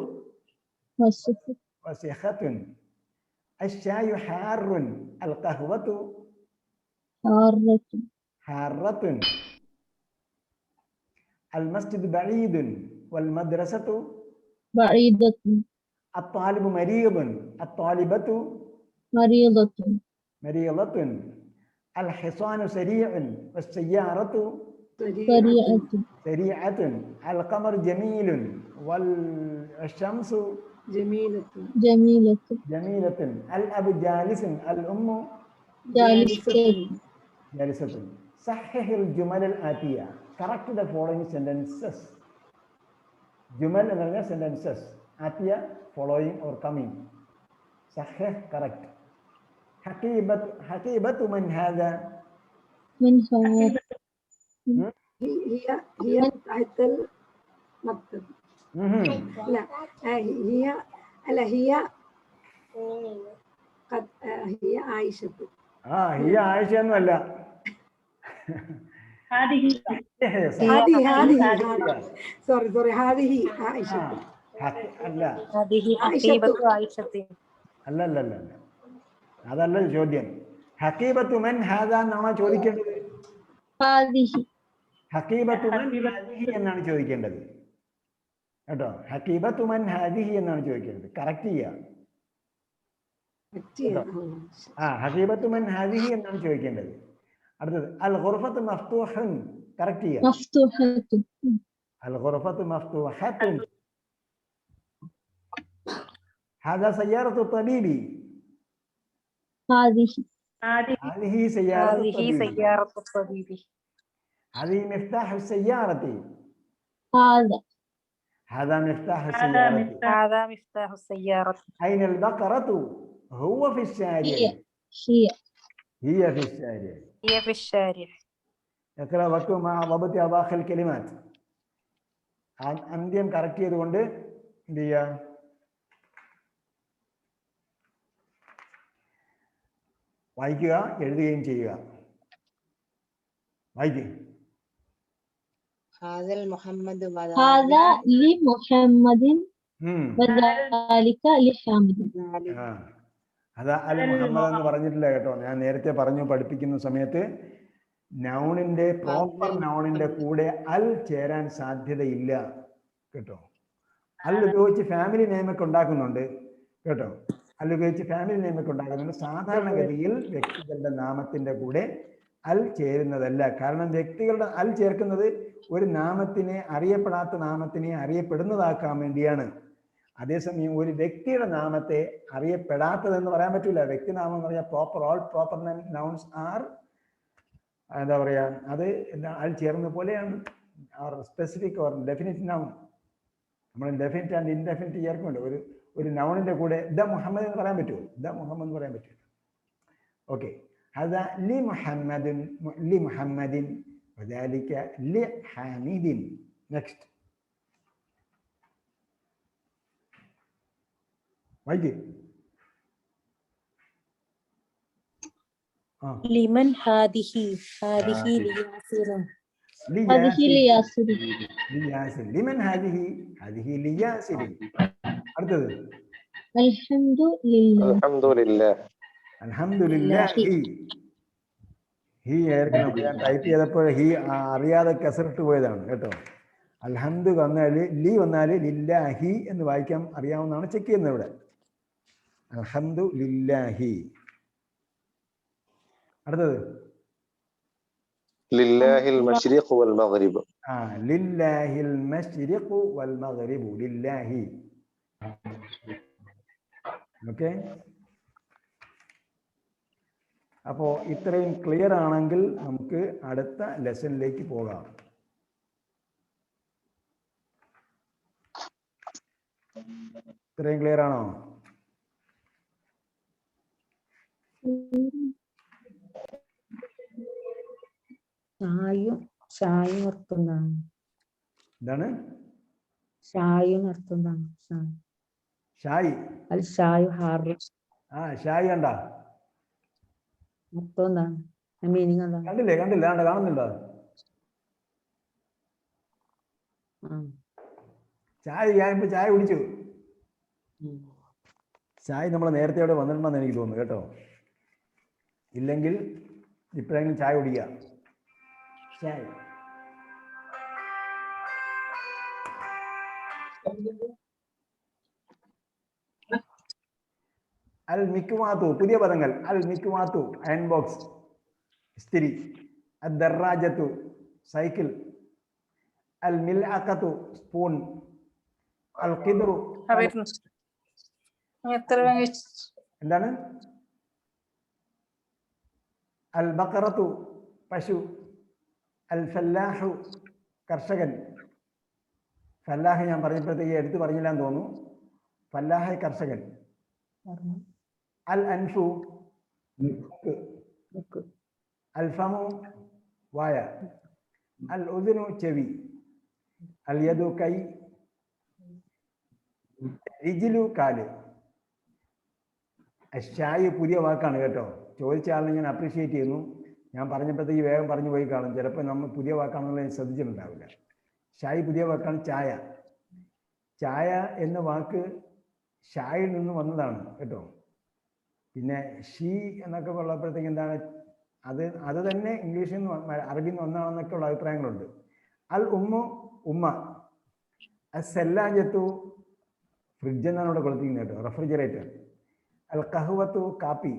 വസിഖത്തുൻ. അശ്ശായു ഹാറുൻ, അൽ ഖഹ്വതു ഹാറത്തുൻ. അൽ മസ്ജിദ് ബഈദുൻ വൽ മദ്രസതു ബഈദത്തുൻ. അത്താലിബു മരീദുൻ, അത്താലിബത്തു മരീദത്തുൻ. മരീദത്തുൻ. അൽ ഹിസാനു സരീഉൻ വസ്സയ്യാറത്തു സരീഅത്തുൻ. സരീഅത്തുൻ. അൽ ഖമർ ജമീലുൻ വൽ ശംസു ജമീലത്തുൻ. ജമീലത്തുൻ. ജമീലത്തുൻ. അൽ അബു ജാലിസുൻ, അൽ ഉമ്മു ജാലിസത്തുൻ. ജാലിസത്തുൻ. സഹ്ഹിൽ ജുമൽ ആതിയ. Correct the following sentences. ജുമൽ എന്ന് പറഞ്ഞാൽ സെന്റൻസസ്. ആതിയ ഫോളോയിങ് ഓർ കമ്മിങ്. സഹ്ഹ് കറക്റ്റ്. ഹഖീബത്തു മൻ ഹാദാ. من هذا هي تحت المكتب. لا هي قد هي عائشة. هي عائشة ഒന്നുമല്ല. هذه سوري هذه عائشة. അല്ല, هذه حقيبة عائشة. അല്ല, അതല്ല ചോദ്യം. ഹഖീബത്തു മൻ ഹാദാ എന്നാണ് ചോദിക്കേണ്ടത്. ഹഖീബത്തു മൻ ഹാദിഹി എന്നാണ് ചോദിക്കേണ്ടത് കേട്ടോ. ഹഖീബത്തു മൻ ഹാദിഹി എന്നാണ് ചോദിക്കേണ്ടത്. കറക്റ്റ് ചെയ്യുക. ഹഖീബത്തു മൻ ഹാദിഹി എന്നാണ് ചോദിക്കേണ്ടത്. അടുത്തത് അൽ ഖുർഫത്തു മഫ്തൂഹുൻ. കറക്റ്റ് ചെയ്യുക. മഫ്തൂഹത്തുൻ. അൽ ഖുർഫത്തു മഫ്തൂഹത്തുൻ. ഹാദാ സയ്യാറത്തു തബീബി. هذه ഹാദിഹി സയ്യാറത്തു هذه തബീബി. سيارة الطبيب. ഹാദിഹി മിഫ്താഹു സയ്യാറത്തി. هذا ഹാദാ മിഫ്താഹു സയ്യാറത്തി. هذا مفتاح السيارة. ഐനൽ ബഖറത്തു ഹുവ ഫി الشارع. هي ഹിയ ഫി الشارع. هي في الشارع. اقرأ واكتب مع ضبط أواخر الكلمات. അന്ത്യം കറക്റ്റ് ചെയ്തുകൊണ്ട് എന്ത് ചെയ്യുക? വായിക്കുക, എഴുതുകയും ചെയ്യുക. വായിക്കുക. هذا محمد هذا لمحمد ഉം. وذلك لحامد. ആ. അതാ അൽ മുഹമ്മദ് എന്ന് പറഞ്ഞിട്ടില്ല കേട്ടോ. ഞാൻ നേരത്തെ പറഞ്ഞു പഠിപ്പിക്കുന്ന സമയത്ത് നൗണിന്റെ പ്രോപ്പർ നൗണിന്റെ കൂടെ അൽ ചേരാൻ സാധ്യതയില്ല കേട്ടോ. അൽ ഉപയോഗിച്ച് ഫാമിലി നെയിമൊക്കെ ഉണ്ടാക്കുന്നുണ്ട് കേട്ടോ. അൽ ഉപയോഗിച്ച് ഫാമിലി നെയിമൊക്കെ ഉണ്ടാക്കുന്നുണ്ട്. സാധാരണഗതിയിൽ വ്യക്തികളുടെ നാമത്തിന്റെ കൂടെ അൽ ചേരുന്നതല്ല. കാരണം വ്യക്തികളുടെ അൽ ചേർക്കുന്നത് ഒരു നാമത്തിനെ, അറിയപ്പെടാത്ത നാമത്തിനെ അറിയപ്പെടുന്നതാക്കാൻ വേണ്ടിയാണ്. അതേസമയം ഒരു വ്യക്തിയുടെ നാമത്തെ അറിയപ്പെടാത്തതെന്ന് പറയാൻ പറ്റില്ല. വ്യക്തിനാമം എന്ന് പറഞ്ഞാൽ ഓൾ പ്രോപ്പർ നൗൺസ് ആർ എന്താ പറയുക, അത് എന്താ അൽ ചേർന്ന പോലെയാണ്. Specific or definite noun. നമ്മൾ ഡെഫിനിറ്റ് ആൻഡ് ഇൻഡെഫിനിറ്റ് ചേർക്കുന്നുണ്ട്. ഒരു നൗണിന്റെ കൂടെ ദ മുഹമ്മദ് എന്ന് പറയാൻ പറ്റുമോ? ദ മുഹമ്മദ് എന്ന് പറയാൻ പറ്റില്ല. ഓക്കെ. ഹദാ ലി മുഹമ്മദിൻ, ലി മുഹമ്മദിൻ വദാലിക ലി ഹാമിദിൻ. നെക്സ്റ്റ് വായിക്കേ. لمن هذه؟ هذه لياسر. هذه لياسر. ലിയാസിർ. ലിമൻ ഹാദിഹി? ഹാദിഹി ലിയാസിർ. അടുത്തത് الحمد لله. الحمد لله. അൽഹംദുലില്ലാഹി. ഹി ആയിരിക്കണം. ഞാൻ ടൈപ്പ് ചെയ്തപ്പോൾ ഹി അറിയാതെ കസറിട്ട് പോയതാണ് കേട്ടോ. അൽഹംദു വന്നാൽ ലി വന്നാൽ ലില്ലാഹി എന്ന് വായിക്കാൻ അറിയാവുന്നതാണ്. ചെക്ക് ചെയ്യുന്നത് ഇവിടെ. അൽഹംദു ലില്ലാഹി. അടുത്തത് لله المشرق والمغرب. ലില്ലാഹിൽ മശ്രിഖു വൽ മഗ്രിബു. ലില്ലാഹി. ഓക്കെ. അപ്പോൾ ഇത്രയും ക്ലിയർ ആണെങ്കിൽ നമുക്ക് അടുത്ത ലെസണിലേക്ക് പോകാം. ഇത്രയും ക്ലിയർ ആണോ? ഷായു നിർത്തുന്നതാണ്. എന്താണ് ഷായു നിർത്തുന്നതാണ്. ഷായി? അൽ ഷായു ഹാറ് ഷായി കണ്ട? നിർത്തുന്നതാണ്. മീനിങ് എന്താണ്? കണ്ടില്ലേ? കണ്ടില്ല? കാണുന്നുണ്ടോ? ചായ ഞാനിപ്പോ ചായ കുടിച്ചു. ചായ നമ്മൾ നേരത്തെ അവിടെ വന്നിട്ടുണ്ടെന്ന് എനിക്ക് തോന്നുന്നു കേട്ടോ. ഇല്ലെങ്കിൽ ഇപ്പോഴെങ്കിലും ചായ കുടിക്കുക. ചായ അൽ മിക്കുമാത്തു. പുതിയ പദങ്ങൾ. അൽ മിക്കുമാത്തു അയൺ ബോക്സ്, ഇസ്തിരി. അൽ ദറാജത്തു സൈക്കിൾ. അൽ മിൽഅഖത്തു സ്പൂൺ. അൽ ഖിദ്റു. എന്താണ്? അൽ ബഖറത്തു പശു. അൽ ഫല്ലാഹു കർഷകൻ. ഫല്ലാഹ് ഞാൻ പറഞ്ഞപ്പോഴത്തേക്ക് എടുത്ത് പറഞ്ഞില്ലാന്ന് തോന്നുന്നു. ഫല്ലാഹ കർഷകൻ. അൽ അൻഫു അൽ ഫമു വായ. അൽ ഉദ്നു ചെവി. അൽ യദു കൈ. റിജിലു കാല്. ഷായി പുതിയ വാക്കാണ് കേട്ടോ. ചോദിച്ച ആളിനെ ഞാൻ അപ്രീഷിയേറ്റ് ചെയ്യുന്നു. ഞാൻ പറഞ്ഞപ്പോഴത്തേക്ക് വേഗം പറഞ്ഞു പോയി കാണും. ചിലപ്പോൾ നമ്മൾ പുതിയ വാക്കാണെന്നുള്ളത് ശ്രദ്ധിച്ചിട്ടുണ്ടാവില്ല. ഷായി പുതിയ വാക്കാണ്. ചായ. ചായ എന്ന വാക്ക് ഷായിൽ നിന്ന് വന്നതാണ് കേട്ടോ. പിന്നെ ഷീ എന്നൊക്കെ ഉള്ളപ്പോഴത്തേക്ക് എന്താണ് അത് തന്നെ ഇംഗ്ലീഷിൽ നിന്ന് അറബിയിൽ നിന്ന് വന്നതാണെന്നൊക്കെ ഉള്ള അഭിപ്രായങ്ങളുണ്ട്. അൽ ഉമ്മു ഉമ്മ. അൽ സെല്ലാജത്തു ഫ്രിഡ്ജ് എന്നാണ് ഇവിടെ കൊടുത്തിരിക്കുന്നത് കേട്ടോ, റെഫ്രിജറേറ്റർ. അൽ കഹ്വത്തു കാപ്പി.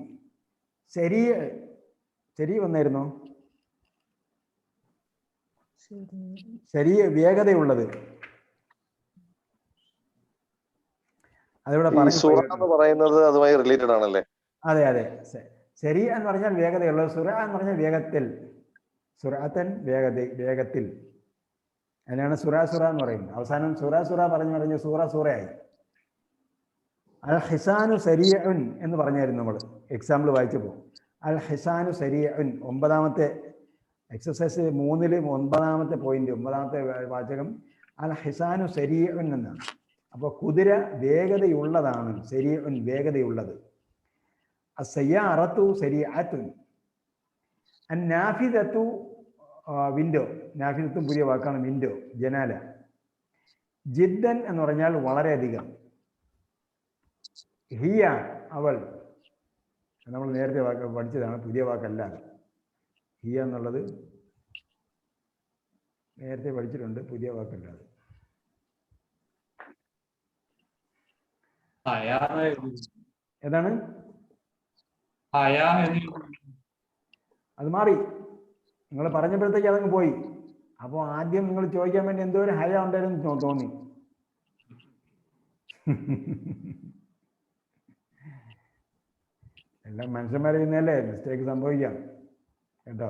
ശരി വന്നായിരുന്നോ? ശരി വേഗതയുള്ളത്. അതിവിടെ ഈ പറഞ്ഞു സൂറ പോയി എന്ന് കേട്ടോ. പറയുന്നത് അതുമായി റിലേറ്റഡ് ആണല്ലേ? അതെ അതെ. ശരി എന്ന് പറഞ്ഞാൽ വേഗതയുള്ളത്, സുറ എന്ന് പറഞ്ഞാൽ വേഗത്തിൽ, സുറാത്തൻ വേഗത്തിൽ. അതിനാണ് സുറ എന്ന് പറയുന്നത്. അവസാനം സുറ പറഞ്ഞ് സൂറയായി. അൽ ഹിസാനു സരീഉൻ എന്ന് പറഞ്ഞായിരുന്നു നമ്മൾ എക്സാമ്പിൾ വായിച്ചപ്പോൾ. അൽ ഹിസാനു സരീഉൻ 9ാമത്തെ എക്സസൈസ് 3-ൽ 9ാമത്തെ പോയിന്റ്, 9ാമത്തെ വാചകം അൽ ഹിസാനു സരീഉൻ എന്നാണ്. അപ്പോൾ കുതിര വേഗതയുള്ളതാണ്, സരീഉൻ വേഗതയുള്ളത്. അസ്സയ്യാറത്തു സരീഅത്തുൻ. അന്നാഫിദത്തു വിൻഡോ, നാഫിദത്തും പുതിയ വാക്കാണ്, വിൻഡോ ജനാല. ജിദ്ദൻ എന്ന് പറഞ്ഞാൽ വളരെയധികം. ഹിയ അവൾ, നമ്മൾ നേരത്തെ വാക്ക് പഠിച്ചതാണ്, പുതിയ വാക്കല്ല. ഹിയ എന്നുള്ളത് നേരത്തെ പഠിച്ചിട്ടുണ്ട്, പുതിയ വാക്കല്ല അത്. ഏതാണ്? അത് മാറി, നിങ്ങൾ പറഞ്ഞപ്പോഴത്തേക്ക് അതങ്ങ് പോയി. അപ്പോൾ ആദ്യം നിങ്ങൾ ചോദിക്കാൻ വേണ്ടി എന്തോ ഒരു ഹയ ഉണ്ടായിരുന്നു തോന്നി. എല്ലാം മനുഷ്യന്മാരെ ചെയ്യുന്നതല്ലേ, മിസ്റ്റേക്ക് സംഭവിക്കാം കേട്ടോ.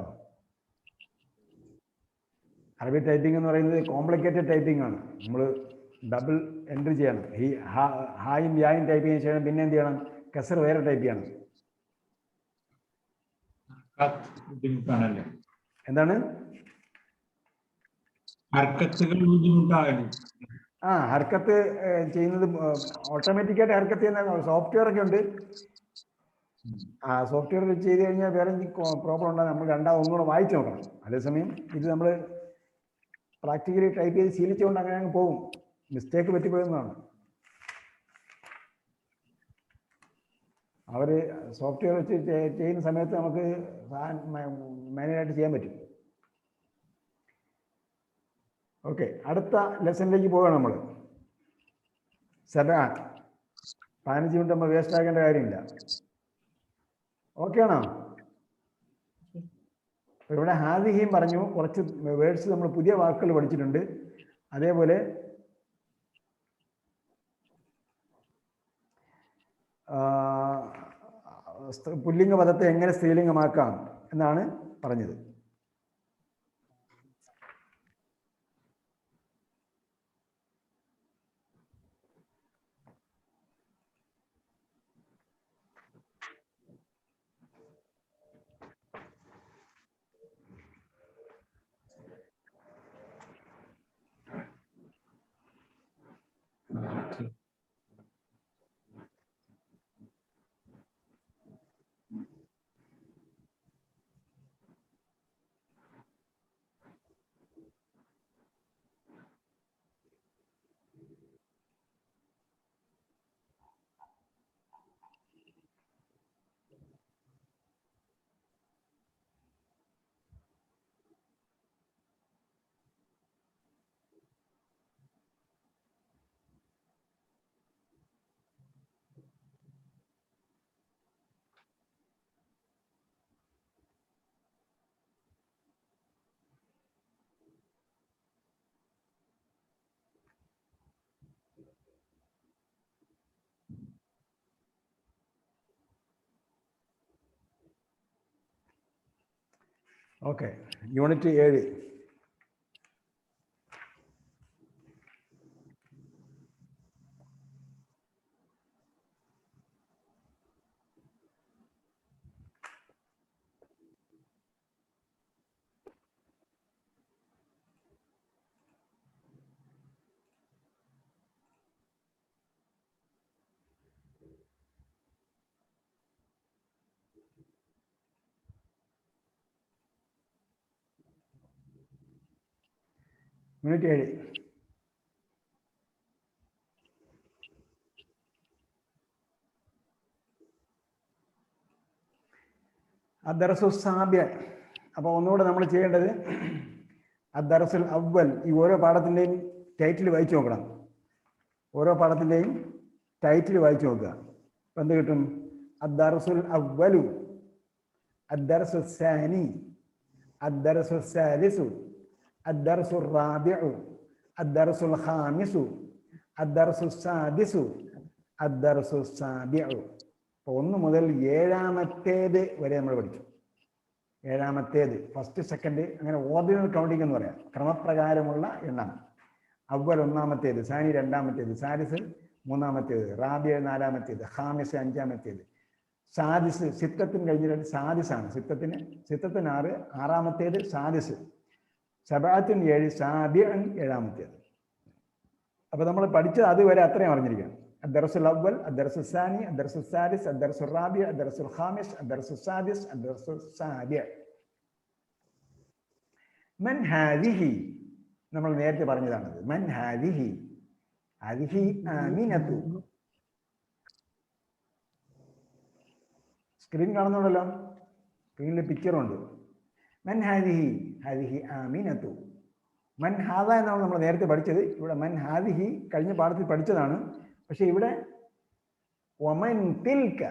അറബി ടൈപ്പിംഗ് എന്ന് പറയുന്നത് കോംപ്ലിക്കേറ്റഡ് ടൈപ്പിംഗ് ആണ്. നമ്മൾ ഡബിൾ എൻട്രി ചെയ്യണം. ഈ ഹായും യായും ടൈപ്പ് ചെയ്യാൻ ചെയ്യണം. പിന്നെ എന്ത് ചെയ്യണം? കസർ വേറെ ടൈപ്പ് ചെയ്യണം. എന്താണ്? ഹർക്കത്ത് ചെയ്യുന്നത് ഓട്ടോമാറ്റിക്കായിട്ട് ഹർക്കത്ത് ചെയ്യുന്ന സോഫ്റ്റ്വെയർ ഒക്കെ ഉണ്ട്. സോഫ്റ്റ്വെയർ വെച്ച് ചെയ്ത് കഴിഞ്ഞാൽ വേറെ പ്രോബ്ലം ഉണ്ടാകും. നമ്മൾ ഒന്നുകൂടെ വായിച്ചു നോക്കണം. അതേസമയം ഇത് നമ്മൾ പ്രാക്ടിക്കലി ടൈപ്പ് ചെയ്ത് ശീലിച്ചുകൊണ്ട് അങ്ങനെ അങ്ങ് പോകും. മിസ്റ്റേക്ക് പറ്റിപ്പോയെന്നാണ്. അവർ സോഫ്റ്റ്വെയർ വെച്ച് ചെയ്യുന്ന സമയത്ത് നമുക്ക് മാനുവലായിട്ട് ചെയ്യാൻ പറ്റും. ഓക്കെ, അടുത്ത ലെസണിലേക്ക് പോവുകയാണ് നമ്മൾ. 15 മിനിറ്റ് നമ്മൾ വേസ്റ്റ് ആക്കേണ്ട കാര്യമില്ല. ഓക്കെ ആണോ? ഇവിടെ ഹാദിഹിയും പറഞ്ഞു, കുറച്ച് വേർഡ്സ് നമ്മൾ പുതിയ വാക്കുകൾ പഠിച്ചിട്ടുണ്ട്. അതേപോലെ പുല്ലിംഗ പദത്തെ എങ്ങനെ സ്ത്രീലിംഗമാക്കാം എന്നാണ് പറഞ്ഞത്. Okay, unit 7. യൂണിറ്റ് 7. അദ്ദർസു സാബിഅ. അപ്പോൾ ഒന്നുകൂടെ നമ്മൾ ചെയ്യേണ്ടത് അദ്ദർസുൽ അവ്വൽ. ഈ ഓരോ പാഠത്തിൻ്റെയും ടൈറ്റിൽ വായിച്ചു നോക്കണം. ഓരോ പാഠത്തിൻ്റെയും ടൈറ്റിൽ വായിച്ചു നോക്കുക. അപ്പം എന്ത് കിട്ടും? അദ്ദർസുൽ അവ്വലു, അദ്ദർസു സാനി, അദ്ദർസു സാലിസു, അദ്ദർസു റാബിഉ, അദ്ദർസുൽ ഖാമിസു, അദ്ദർസു സാദിസു, അദ്ദർസു സാബിഉ. അപ്പോൾ 1 മുതൽ 7-ാമത്തേത് വരെ നമ്മൾ പഠിച്ചു. 7-ാമത്തേത്, ഫസ്റ്റ് സെക്കൻഡ്, അങ്ങനെ ഓർഡിനൽ കൗണ്ടിങ് എന്ന് പറയാം, ക്രമപ്രകാരമുള്ള എണ്ണം. അവ്വൽ 1-ാമത്തേത്, സാനി 2-ാമത്തേത്, സാരിസ് 3-ാമത്തേത്, റാബിയ 4-ാമത്തേത്, ഖാമിസ് 5-ാമത്തേത്, സാദിസ് സിത്തത്തിന് കഴിഞ്ഞിട്ട് സാദിസാണ്. സിത്തത്തിന് 6, 6-ാമത്തേത് സാദിസ്, സബഅത്തുൻ 7, സാബിഉൻ 7-ാമത്തേത്. അപ്പോൾ നമ്മൾ പഠിച്ചത് അതുവരെ അത്രയും അറിഞ്ഞിരിക്കണം. അദ്ദർസുൽ അവ്വൽ, അദ്ദർസുൽ സാനി, അദ്ദർസുൽ സാദിസ്, അദ്ദർസുൽ റാബിയ, അദ്ദർസുൽ ഖാമിസ്, അദ്ദർസുൽ സാദിസ്, അദ്ദർസുൽ സാബിഅ. മൻ ഹാദിഹി, നമ്മൾ നേരത്തെ പറഞ്ഞതാണത്. മൻ ഹാദിഹി, ഹാദിഹി ആമിനത്തു. സ്ക്രീൻ കാണുന്നുണ്ടല്ലോ, സ്ക്രീനിൽ പിക്ചറുണ്ട്. മൻ ഹാദിഹി, ഹാദിഹി ആമിനത്തു. മൻ ഹാദ എന്നാണ് നമ്മൾ നേരത്തെ പഠിച്ചത്. ഇവിടെ മൻ ഹാദിഹി കഴിഞ്ഞ പാഠത്തിൽ പഠിച്ചതാണ്. പക്ഷെ ഇവിടെ വമൻ തിൽക.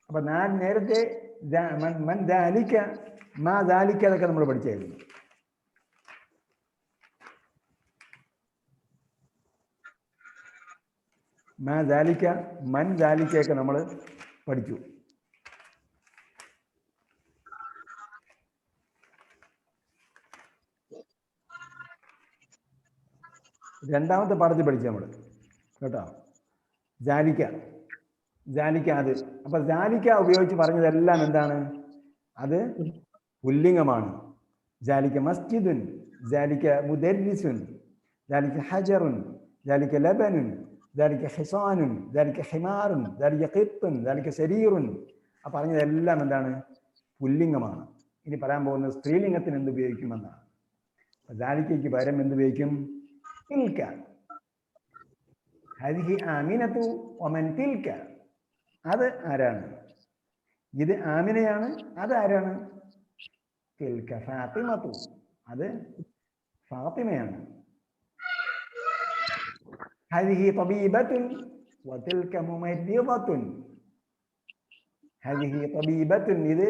അപ്പൊ നേരത്തെ മൻ ദാലിക, മാ ദാലിക അതൊക്കെ നമ്മൾ പഠിച്ചായിരുന്നു. മാ ദാലിക, മൻ ദാലിക്കയൊക്കെ നമ്മൾ പഠിച്ചു. രണ്ടാമത്തെ പാഠത്തിൽ പഠിച്ചു നമ്മൾ കേട്ടോ. ജാലിക്ക, ജാലിക്ക അത്. അപ്പൊ ജാലിക്ക ഉപയോഗിച്ച് പറഞ്ഞതെല്ലാം എന്താണ്? അത് പുല്ലിംഗമാണ്. ജാലിക്ക മസ്ജിദുൻ, ജാലിക്ക മുദർരിസുൻ, ജാലിക്ക ഹജറുൻ, ജാലിക്ക ലബനുൻ, ജാലിക്ക ഹിസാനുൻ, ജാലിക്ക ഹിമാറുൻ, ജാലിക്ക ഖിത്തുൻ, ജാലിക്ക സരീറുൻ. ആ പറഞ്ഞതെല്ലാം എന്താണ്? പുല്ലിംഗമാണ്. ഇനി പറയാൻ പോകുന്നത് സ്ത്രീലിംഗത്തിന് എന്ത് ഉപയോഗിക്കുമെന്നാണ്. ജാലിക്കയ്ക്ക് പകരം എന്തുപയോഗിക്കും? തിൽക്ക. ഹദിഹി ആമിനത്തു വമൻ തിൽക്ക. അത് ആരാണ്? ഇത് ആമിനയാണ്. അത് ആരാണ്? തിൽക്ക ഫാത്തിമത്തു. അത് ഫാത്തിമയാണ്. ഹദിഹി തബീബത്തുൻ വതിൽക മുമർരിദത്തുൻ. ഹദിഹി തബീബത്തുൻ, ഇത്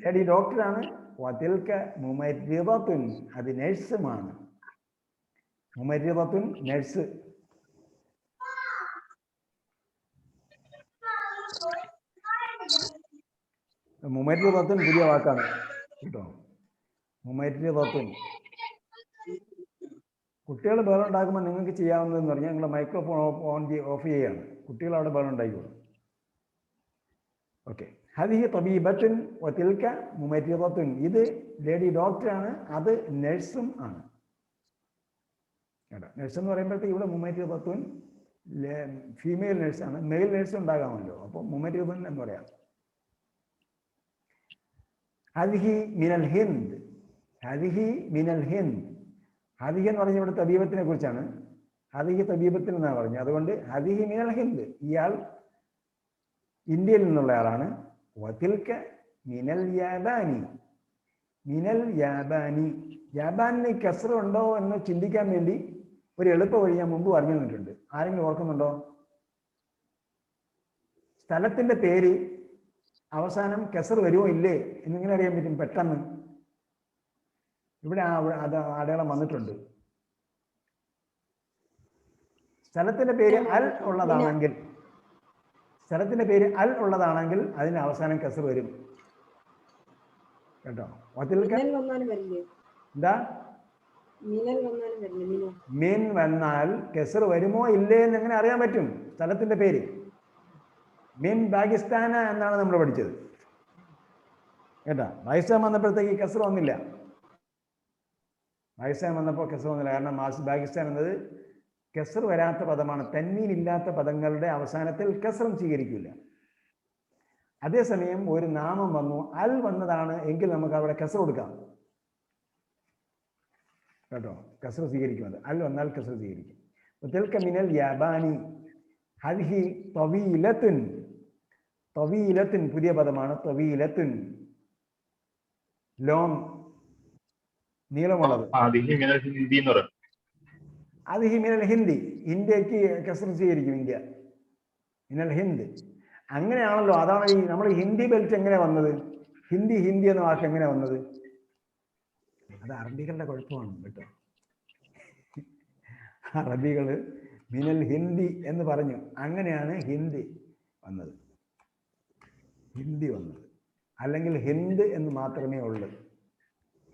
ലേഡി ഡോക്ടറാണ്. വതിൽക മുമർരിദത്തുൻ, അത് നഴ്സുമാണ്. മുമർരിദത്തുൻ നഴ്സ്. മുമർരിദത്തുൻ പുതിയ വാക്കാണ് കേട്ടോ. മുമർരിദത്തുൻ. കുട്ടികൾ ബഹളം ഉണ്ടാക്കുമ്പോൾ നിങ്ങൾക്ക് ചെയ്യാവുന്നതെന്ന് പറഞ്ഞാൽ നിങ്ങൾ മൈക്രോഫോൺ ഓഫ് ചെയ്യുകയാണ്. കുട്ടികൾ അവിടെ ബഹളം ഉണ്ടായിക്കോളും. ഓക്കെ. ഹദിഹി തബീബത്തുൻ വതിൽക മുമർരിദത്തുൻ, ഇത് ലേഡി ഡോക്ടറാണ്. അത് നഴ്സും ആണ് കേട്ടോ. നഴ്സ് എന്ന് പറയുമ്പോഴത്തേക്ക് ഇവിടെ മുമർരിദത്തുൻ ഫീമെയിൽ നഴ്സാണ്. മെയിൽ നഴ്സ് ഉണ്ടാകാമല്ലോ. അപ്പോൾ മുമർരിദത്തുൻ എന്ന് പറയാം. ഹദിഹി മിനൽ ഹിന്ദ്, ഹദിഹി മിനൽ ഹിന്ദ്. ഹദിഹി എന്ന് പറഞ്ഞ ഇവിടെ തബീബത്തിനെ കുറിച്ചാണ്. ഹദിഹി തബീബത്തിൽ എന്നാണ് പറഞ്ഞത്. അതുകൊണ്ട് ഹദിഹി മിനൽ ഹിന്ദ്, ഇയാൾ ഇന്ത്യയിൽ നിന്നുള്ള ആളാണ്. വതിൽക മിനൽ യാബാനി, മിനൽ യാബാനി. യാബാനിന് കസ്റ ഉണ്ടോ എന്ന് ചിന്തിക്കാൻ വേണ്ടി ഒരു എളുപ്പ വഴി ഞാൻ മുമ്പ് പറഞ്ഞു തന്നിട്ടുണ്ട്. ആരെങ്കിലും ഓർക്കുന്നുണ്ടോ? സ്ഥലത്തിന്റെ പേര് അവസാനം കെസർ വരുമോ ഇല്ലേ എന്നിങ്ങനെ അറിയാൻ പറ്റും പെട്ടെന്ന്. ഇവിടെ അത് അടയാളം വന്നിട്ടുണ്ട്. സ്ഥലത്തിന്റെ പേര് അൽ ഉള്ളതാണെങ്കിൽ, സ്ഥലത്തിന്റെ പേര് അൽ ഉള്ളതാണെങ്കിൽ അതിന് അവസാനം കെസർ വരും കേട്ടോ. എന്താ? മീൻ വന്നാൽ കെസർ വരുമോ ഇല്ലേ എന്ന് എങ്ങനെ അറിയാൻ പറ്റും? സ്ഥലത്തിന്റെ പേര്. മീൻ പാകിസ്ഥാന എന്നാണ് നമ്മൾ പഠിച്ചത് കേട്ടാ. പാകിസ്ഥാൻ വന്നപ്പോഴത്തേക്ക് കെസർ വന്നില്ല. പാകിസ്ഥാൻ വന്നപ്പോൾ കെസർ വന്നില്ല. കാരണം പാകിസ്ഥാൻ എന്നത് കെസർ വരാത്ത പദമാണ്. തൻവീൻ ഇല്ലാത്ത പദങ്ങളുടെ അവസാനത്തിൽ കെസറും സ്വീകരിക്കില്ല. അതേസമയം ഒരു നാമം വന്നു, അൽ വന്നതാണ് എങ്കിൽ നമുക്ക് അവിടെ കെസർ കൊടുക്കാം കേട്ടോ. കെസർ സ്വീകരിക്കുന്നത് അൽ വന്നാൽ കെസർ സ്വീകരിക്കും. തിൽക മിനൽ യാബാനി. ഹദിഹി തവീലത്തുൻ, തവീലത്തുൻ പുതിയ പദമാണ്. തവീലത്തുൻ ലോങ്, നീളമുള്ളത്. ഹദിഹി മിനൽ ഹിന്ദി, ഇന്ത്യക്ക് കെസർ സ്വീകരിക്കും. ഇന്ത്യ മിനൽ ഹിന്ദ്. അങ്ങനെയാണല്ലോ. അതാണ് ഈ നമ്മൾ ഹിന്ദി ബെൽറ്റ് എങ്ങനെ വന്നത്? ഹിന്ദി ഹിന്ദി എന്ന വാക്ക് എങ്ങനെ വന്നത്? അത് അറബികളുടെ കുഴപ്പമാണ് കേട്ടോ. അറബികൾ മിനൽ ഹിന്ദി എന്ന് പറഞ്ഞു. അങ്ങനെയാണ് ഹിന്ദി വന്നത്. അല്ലെങ്കിൽ ഹിന്ദ് എന്ന് മാത്രമേ ഉള്ളൂ.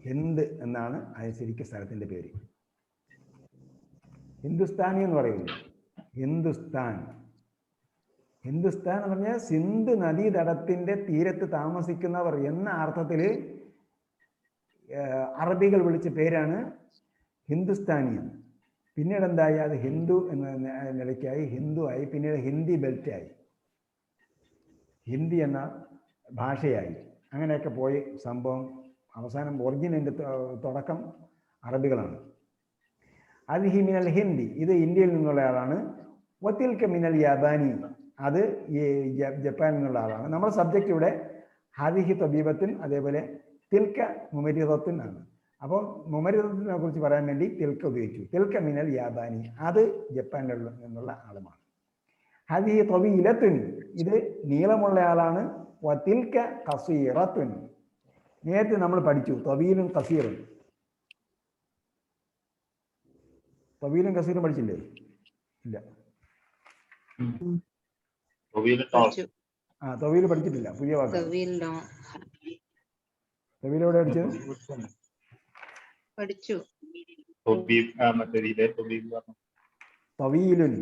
ഹിന്ദ് എന്നാണ് അതിന് ശരിക്കും സ്ഥലത്തിന്റെ പേര്. ഹിന്ദുസ്ഥാനി എന്ന് പറയുന്നു. ഹിന്ദുസ്ഥാൻ എന്ന് പറഞ്ഞാൽ സിന്ധ് നദീതടത്തിന്റെ തീരത്ത് താമസിക്കുന്നവർ എന്ന അർത്ഥത്തിൽ അറബികൾ വിളിച്ച പേരാണ് ഹിന്ദുസ്ഥാനി എന്ന്. പിന്നീട് എന്തായി? അത് ഹിന്ദു എന്ന നിലയ്ക്കായി, ഹിന്ദു ആയി, പിന്നീട് ഹിന്ദി ബെൽറ്റായി, ഹിന്ദി എന്ന ഭാഷയായി. അങ്ങനെയൊക്കെ പോയി സംഭവം. അവസാനം ഒറിജിനലിന്റെ തുടക്കം അറബികളാണ്. അൽഹി മിനൽ ഹിന്ദി, ഇത് ഇന്ത്യയിൽ നിന്നുള്ള ആളാണ്. വത്തിൽക്ക മിനൽ യാബാനി, അത് ജപ്പാനിൽ നിന്നുള്ള ആളാണ്. നമ്മുടെ സബ്ജക്റ്റ് ഇവിടെ ഹാദിഹി തബീബത്തിൻ, അതേപോലെ തിൽക്ക മുമരിദത്തിൻ ആണ്. അപ്പോൾ മുമരിദത്തിനെ കുറിച്ച് പറയാൻ വേണ്ടി തിൽക്ക ഉപയോഗിച്ചു. തിൽക്ക മിനൽ യാബാനി, അത് ജപ്പാനിൽ നിന്നുള്ള ആളുമാണ്. ഹാദിഹി തബീലത്തുൻ, ഇത് നീളമുള്ള ആളാണ്. വത്തിൽക്ക കസീറത്തുൻ, നേരത്തെ നമ്മൾ പഠിച്ചു തവീലും കസീറും. തവീലും കസീറും പഠിച്ചില്ലേ? ഇല്ല. തവീൽ പഠിച്ചിട്ടില്ല. പുതിയ വാക്ക് തവീൽ എവിടെ പഠിച്ചത്? തവീലുൻ,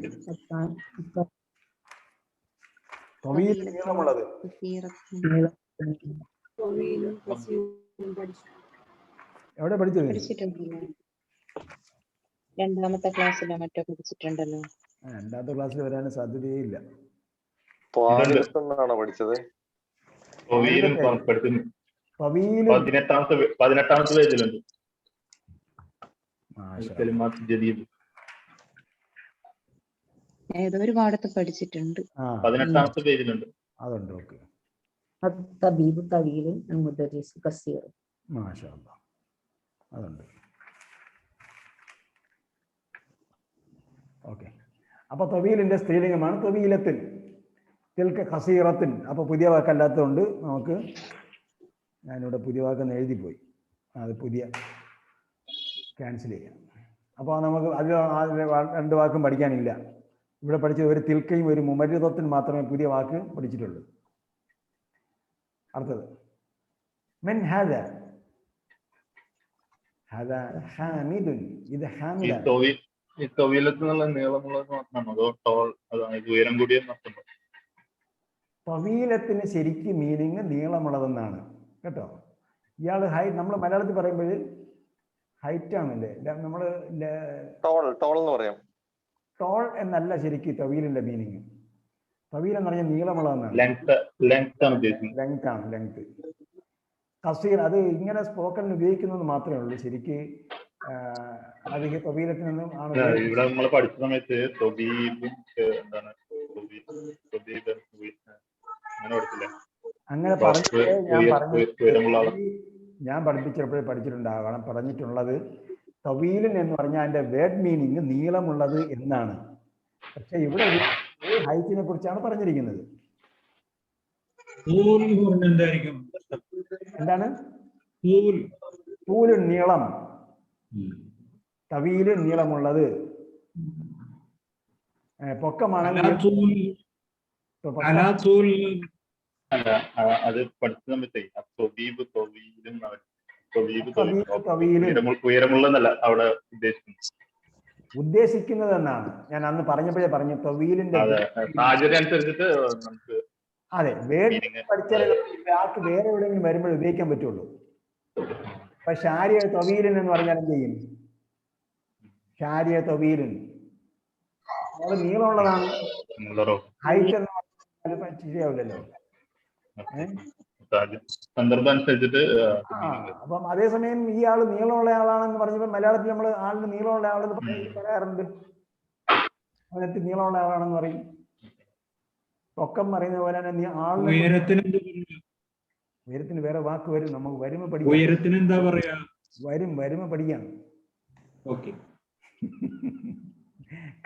തവീൽ നീളമുള്ളത്. എവിടെ പഠിച്ചത്? രണ്ടാമത്തെ ക്ലാസ്സിലോ മറ്റോ പഠിച്ചിട്ടുണ്ടല്ലോ. രണ്ടാമത്തെ ക്ലാസ്സിൽ വരാൻ സാധ്യതയില്ല. പഠിച്ചത് 18ാമത്തെ പേജിലുണ്ട്. ഏതോ ഒരു പാടത്ത് പഠിച്ചിട്ടുണ്ട്. 18ാമത്തെ പേജിലുണ്ട്. അതുണ്ട്. ഓക്കെ. الطبيب طويل المدرس قصير. മാഷാ അല്ലാഹ്, അതുണ്ട്. ഓക്കെ. അപ്പൊ തവീലിന്റെ സ്ത്രീലിംഗമാണ് തവീലത്തിൻ. തിൽക്ക ഖസീറത്തിൻ. അപ്പൊ പുതിയ വാക്കല്ലാത്തതുകൊണ്ട് നമുക്ക്, ഞാനിവിടെ പുതിയ വാക്കെന്ന് എഴുതിപ്പോയി, അത് പുതിയ ക്യാൻസൽ ചെയ്യാം. അപ്പോൾ നമുക്ക് അതിൽ രണ്ട് വാക്കും പഠിക്കാനില്ല. ഇവിടെ പഠിച്ചത് ഒരു തിൽക്കയും ഒരു മുമരിദത്തിൻ മാത്രമേ പുതിയ വാക്ക് പഠിച്ചിട്ടുള്ളൂ. അടുത്തത് മെൻ ഹാദ. ഹാദ ഹാമിദുൻ, ഇത് ഹാമിദാണ്. ഈ തവീലത്തിനുള്ള നീളമുള്ളത് മാത്രമാണോ അതോ ടോൾ, അതായത് ഉയരം കൂടിയെന്ന് അർത്ഥം? തവീലത്തിന് ശരിക്കും മീനിങ് നീളമുള്ളതെന്നാണ് കേട്ടോ. ഇയാൾ ഹൈറ്റ്, നമ്മൾ മലയാളത്തിൽ പറയുമ്പോൾ ഹൈറ്റ് ആണല്ലേ, നമ്മൾ ടോൾ എന്ന് പറയാം. ടോൾ എന്നല്ല ശരിക്കും തവീലിന്റെ മീനിങ്. തവീൽ എന്ന് പറഞ്ഞാൽ നീളമുള്ളതെന്നാണ്. ലെങ്ത് ആണ്, ലെങ്ത്. കസീർ അത് ഇങ്ങനെ സ്പോക്കണിൽ ഉപയോഗിക്കുന്നത് മാത്രമേ ഉള്ളൂ. ശരിക്ക് അത് തവീലത്തിനൊന്നും ആണ്. ഇവിടെ നമ്മൾ പഠിച്ച സമയത്ത് അങ്ങനെ ഞാൻ പഠിപ്പിച്ചപ്പോഴേ പഠിച്ചിട്ടുണ്ടാകണം, പറഞ്ഞിട്ടുള്ളത് തവീലൻ എന്ന് പറഞ്ഞാൽ അതിന്റെ വേർഡ് മീനിങ് നീളമുള്ളത് എന്നാണ്. പക്ഷെ ഇവിടെ ഹൈറ്റിനെ കുറിച്ചാണ് പറഞ്ഞിരിക്കുന്നത്. എന്താണ്? തൂല് നീളം, തവീല് നീളമുള്ളത്. പൊക്കമാണെങ്കിൽ അത് പഠിച്ച സമയത്തേ ഉയരമുള്ളതല്ല അവിടെ ഉദ്ദേശിക്കുന്നത് എന്നാണ് ഞാൻ അന്ന് പറഞ്ഞപ്പോഴേ പറഞ്ഞു. തവീലിന്റെ സാഹചര്യം അനുസരിച്ചിട്ട് നമുക്ക്, അതെ, പഠിച്ചാൽ ആൾക്ക് വേറെ എവിടെയെങ്കിലും വരുമ്പോൾ ഉപയോഗിക്കാൻ പറ്റുള്ളൂ. ഇപ്പൊ ഷാരിയ തവീലൻ എന്ന് പറഞ്ഞാൽ എന്ത് ചെയ്യും? ഷാരിയ തവീലൻ അത് നീളമുള്ളതാണ്. ഹൈറ്റ് എന്ന് പറഞ്ഞാൽ ശരിയാവില്ലല്ലോ. സന്ദർഭം അനുസരിച്ചിട്ട്. അപ്പം അതേസമയം ഈ ആള് നീളമുള്ള ആളാണെന്ന് പറഞ്ഞപ്പോൾ മലയാളത്തിൽ നമ്മൾ ആളിന് നീളമുള്ള ആളെന്ന് പറയാറുണ്ട്. അതിനകത്ത് നീളമുള്ള ആളാണെന്ന് പറയും. പൊക്കം പറയുന്ന പോലെ തന്നെ ആളിന് ഉയരത്തിന് വേറെ വാക്ക് വരും. നമുക്ക് വരുമ്പോ പഠിക്കാം. ഉയരത്തിന് എന്താ പറയാ? വരുമ്പോ പഠിക്കാം.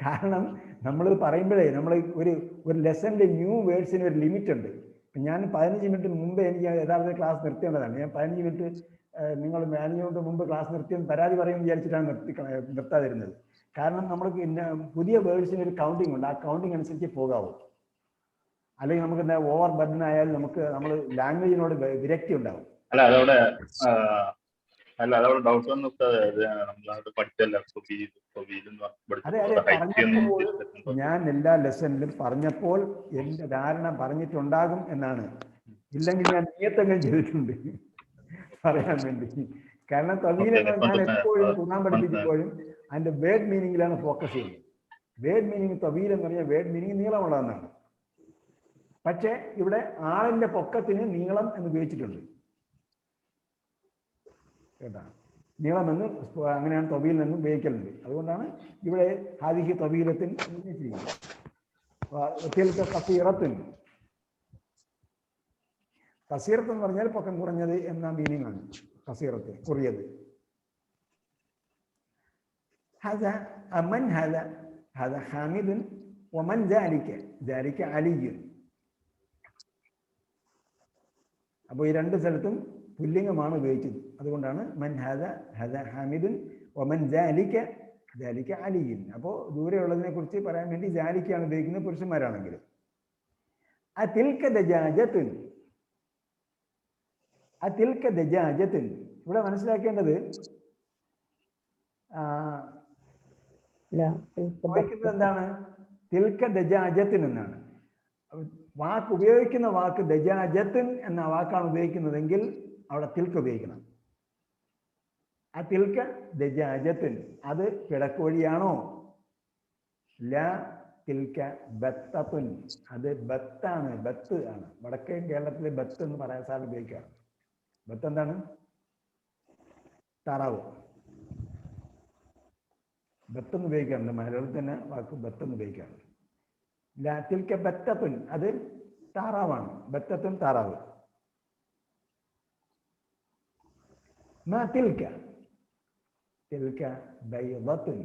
കാരണം നമ്മൾ പറയുമ്പോഴേ നമ്മൾ ഒരു ലെസണിന്റെ ന്യൂ വേർഡ്സിന് ഒരു ലിമിറ്റ് ഉണ്ട്. ഞാൻ 15 മിനിറ്റ് മുമ്പേ എനിക്ക് യഥാർത്ഥ ക്ലാസ് നിർത്തേണ്ടതാണ്. ഞാൻ 15 മിനിറ്റ് നിങ്ങൾ മാനേജ്മെന്റ് മുമ്പ് ക്ലാസ് നിർത്തിയെന്ന് പരാതി പറയുമെന്ന് വിചാരിച്ചിട്ടാണ് നിർത്താതിരുന്നത്. കാരണം നമ്മൾ പിന്നെ പുതിയ വേർഡ്സിന് ഒരു കൗണ്ടിങ് ഉണ്ട്, ആ കൗണ്ടിങ് അനുസരിച്ച് പോകാവൂ. അല്ലെങ്കിൽ നമുക്ക് എന്താ ഓവർ ബർഡൻ ആയാൽ നമുക്ക് നമ്മൾ ലാംഗ്വേജിനോട് വിരക്തി ഉണ്ടാവും. അല്ല അതവിടെ ഡൗട്ട് വന്നു നമ്മളവിടെ പഠിച്ചല്ല. അതെ അതെ, പറഞ്ഞപ്പോൾ ഞാൻ എല്ലാ ലെസണിലും പറഞ്ഞപ്പോൾ എൻ്റെ ധാരണ പറഞ്ഞിട്ടുണ്ടാകും എന്നാണ്. ഇല്ലെങ്കിൽ ഞാൻ നിയത്തങ്ങൾ ചെയ്തിട്ടുണ്ട് പറയാൻ വേണ്ടി. കാരണം തവീലെന്ന് ഞാൻ എപ്പോഴും ഖുർആൻ പഠിപ്പിച്ചപ്പോഴും അതിൻ്റെ വേർഡ് മീനിങ്ങിലാണ് ഫോക്കസ് ചെയ്യുന്നത്. വേർഡ് മീനിങ് തവീൽ എന്ന് പറഞ്ഞാൽ വേർഡ് മീനിങ് നീളമുള്ളതെന്നാണ്. പക്ഷേ ഇവിടെ ആളിന്റെ പൊക്കത്തിന് നീളം എന്ന് ഉപയോഗിച്ചിട്ടുണ്ട് കേട്ടാ. നീളം എന്ന് അങ്ങനെയാണ് തവീൽ നിന്നും ഉപയോഗിക്കലുണ്ട്. അതുകൊണ്ടാണ് ഇവിടെ ഹാദിഹി തവീലത്തിൻ കസീറത്തിൻ. കസീറത്ത് എന്ന് പറഞ്ഞാൽ പൊക്കം കുറഞ്ഞത് എന്ന മീനിങ് ആണ് കസീറത്ത്, കുറിയത്. هذا من هذا حامد ومن ذلك علي. അപ്പോൾ ഈ രണ്ട് സ്ഥലത്തും പുല്ലിംഗമാണ് ഉപയോഗിച്ചത്. അതുകൊണ്ടാണ് മൻ ഹദ ഹാമിദുൻ വമൻ ദാലിക അലിയുൻ. അപ്പോൾ ദൂരെയുള്ളതിനെ കുറിച്ച് പറയാൻ വേണ്ടി ദാലിക്കാണ് ഉപയോഗിക്കുന്നത് പുരുഷന്മാരാണെങ്കിൽ. അതിൽക ദജാജത്തുൻ ഇവിടെ മനസ്സിലാക്കേണ്ടത് എന്താണ്? തിൽക്ക ദജാജത്തിൻ എന്നാണ് വാക്ക് ഉപയോഗിക്കുന്ന. വാക്ക് ദജാജത്തിൻ എന്ന വാക്കാണ് ഉപയോഗിക്കുന്നതെങ്കിൽ അവിടെ തിൽക്ക ഉപയോഗിക്കണം. ആ തിൽക്ക ദജാജത്തിൻ അത് പിടക്കോഴിയാണോ? ല തിൽക്ക ബത്തത്തുൻ അത് ബത്താണ്, ബത്ത് ആണ്. വടക്കേ കേരളത്തിലെ ബത്ത് എന്ന് പറയാൻ സാറിന് ഉപയോഗിക്കാറ്. ബത്ത് എന്താണ്? താറാവ്. ബത്തെന്ന് ഉപയോഗിക്കാറുണ്ട്, മലയാളത്തിൽ തന്നെ വാക്ക് ബത്തെന്ന് ഉപയോഗിക്കാറുണ്ട്. തിൽക്ക ബത്തത്തുൻ അത് താറാവാണ്. ബത്തത്തുൻ താറാവ്. മാ തിൽക്ക ബൈളത്തുൻ.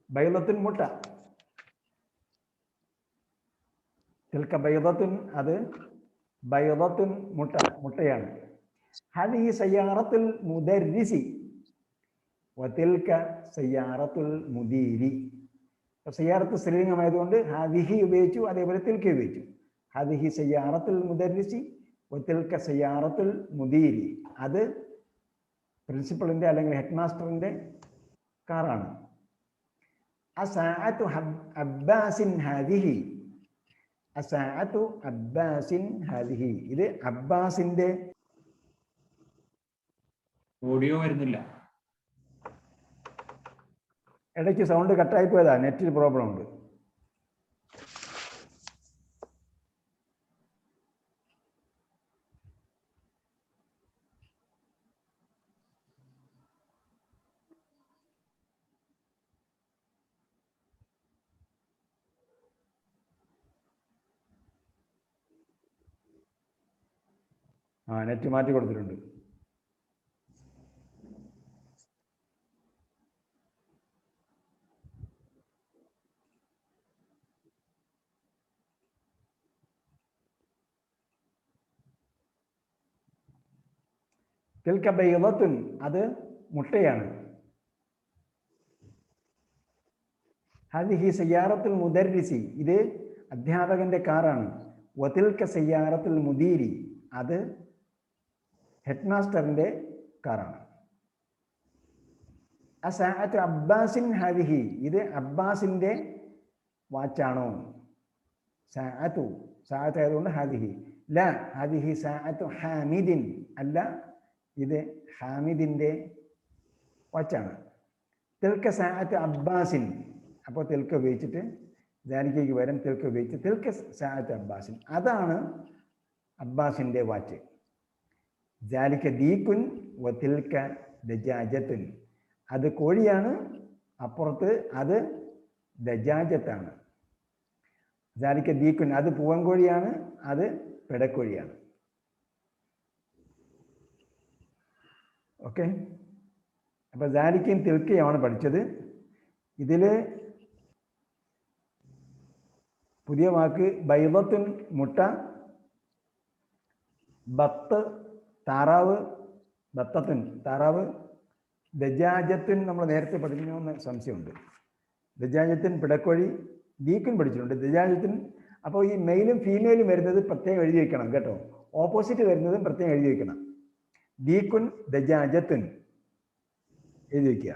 ബൈളത്തുൻ മുട്ട. തിൽക്ക ബൈളത്തുൻ അത് ബൈളത്തുൻ മുട്ടയാണ്. ഹദിഹി സയ്യാറത്തുൽ മുദർരിസി വതിൽക സയ്യാറത്തുൽ മുദീരി. സയ്യാറത്ത് സ്ത്രീലിംഗമായതുകൊണ്ട് ഹദിഹി ഉപയോഗിച്ചു, അതേപോലെ തിൽക്ക ഉപയോഗിച്ചു. ഹദിഹി സയ്യാറത്തുൽ മുദർരിസി വതിൽക സയ്യാറത്തുൽ മുദീരി അത് പ്രിൻസിപ്പളിന്റെ അല്ലെങ്കിൽ ഹെഡ് മാസ്റ്ററിന്റെ കാറാണ്. അസാഅതു അബ്ബാസിൻ ഹാദിഹി. അസാഅതു അബ്ബാസിൻ ഹാദിഹി ഇത് അബ്ബാസിന്റെ. ഓഡിയോ വരുന്നില്ല, ഇടയ്ക്ക് സൗണ്ട് കട്ടായി പോയതാ, നെറ്റിൽ പ്രോബ്ലം ഉണ്ട്. നെറ്റ് മാറ്റി കൊടുത്തിട്ടുണ്ട്. തിൽക്ക ബൈളത്തുൻ അത് മുട്ടയാണ്. ഹദിഹി സയ്യാറത്തുൽ മുദർരിസി ഇത് അധ്യാപകന്റെ കാറാണ്. വതിൽക സയ്യാറത്തുൽ മുദീരി അത് ഹെഡ് മാസ്റ്ററിന്റെ കാറാണ്. അസാഅത്തു അബ്ബാസിൻ ഹദിഹി ഇത് അബ്ബാസിന്റെ വാച്ചാണോ? സാഅത്തു ആയതുകൊണ്ട് ഹദിഹി. ല ഹദിഹി സാഅത്തു ഹാമിദിൻ അല്ല, ഇത് ഹാമിദിന്റെ വാച്ചാണ്. തിൽക്ക സാഅത്തു അബ്ബാസിൻ അപ്പോൾ തിൽക്ക ഉപയോഗിച്ചിട്ട് ദാലിക്കയ്ക്ക് പകരം തിൽക്ക ഉപയോഗിച്ച് തിൽക്ക സാഅത്തു അബ്ബാസിൻ അതാണ് അബ്ബാസിന്റെ വാച്ച്. ദാലിക ദീക്കുൻ വതിൽക ദജാജത്തുൻ അത് കോഴിയാണ്, അപ്പുറത്ത് അത് ദജാജത്താണ്. ദാലിക ദീക്കുൻ അത് പൂവൻകോഴിയാണ്, അത് പിടക്കോഴിയാണ്. ഓക്കെ, അപ്പൊ ദാലിക്കയും തിൽക്കയുമാണ് പഠിച്ചത്. ഇതില് പുതിയ വാക്ക് ബൈളത്തുൻ മുട്ട, ബത്ത് താറാവ്, ബത്തത്തിൻ താറാവ്, ദജാജത്തിൻ നമ്മൾ നേരത്തെ പഠിക്കണമെന്ന് സംശയമുണ്ട്. ദജാജത്തിൻ പിടക്കോഴി, ദീക്കിൻ പഠിച്ചിട്ടുണ്ട്. ദജാജത്തിൻ അപ്പോൾ ഈ മെയിലും ഫീമെയിലും വരുന്നത് പ്രത്യേകം എഴുതി വയ്ക്കണം കേട്ടോ. ഓപ്പോസിറ്റ് വരുന്നതും പ്രത്യേകം എഴുതി വയ്ക്കണം. ദീക്കുൻ ദജാജത്തിൻ എഴുതി വയ്ക്കുക.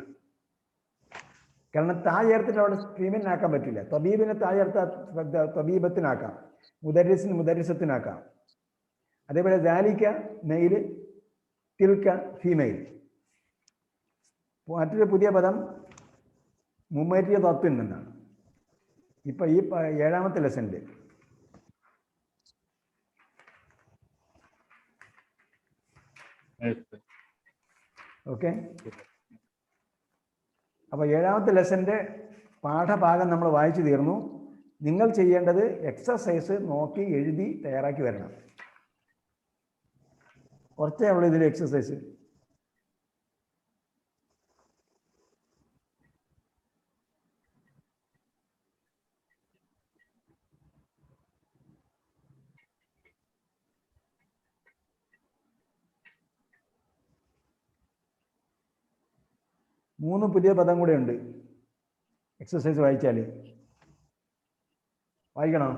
കാരണം താ ചേർത്തിട്ട് അവിടെ ഫീമെയിലിനാക്കാൻ പറ്റില്ല. തബീബിനെ താ ചേർത്ത തബീബത്തിനാക്കാം, മുദരിസിന് മുദരിസത്തിനാക്കാം. അതേപോലെ ദാലിക്ക മെയില്, തിൽക്ക ഫീമെയിൽ. മറ്റൊരു പുതിയ പദം മുമ്മേറ്റിയ തത്വൻ എന്നാണ്. ഇപ്പൊ ഈ 7ാമത്തെ ലെസണില് ഓക്കെ. അപ്പൊ 7ാമത്തെ ലെസന്റെ പാഠഭാഗം നമ്മൾ വായിച്ചു തീർന്നു. നിങ്ങൾ ചെയ്യേണ്ടത് എക്സസൈസ് നോക്കി എഴുതി തയ്യാറാക്കി വരണം. കുറച്ചേ ഉള്ളൂ ഇതിൽ എക്സസൈസ്. മൂന്ന് പുതിയ പദം കൂടെ ഉണ്ട്. എക്സസൈസ് വായിച്ചാൽ വായിക്കണം.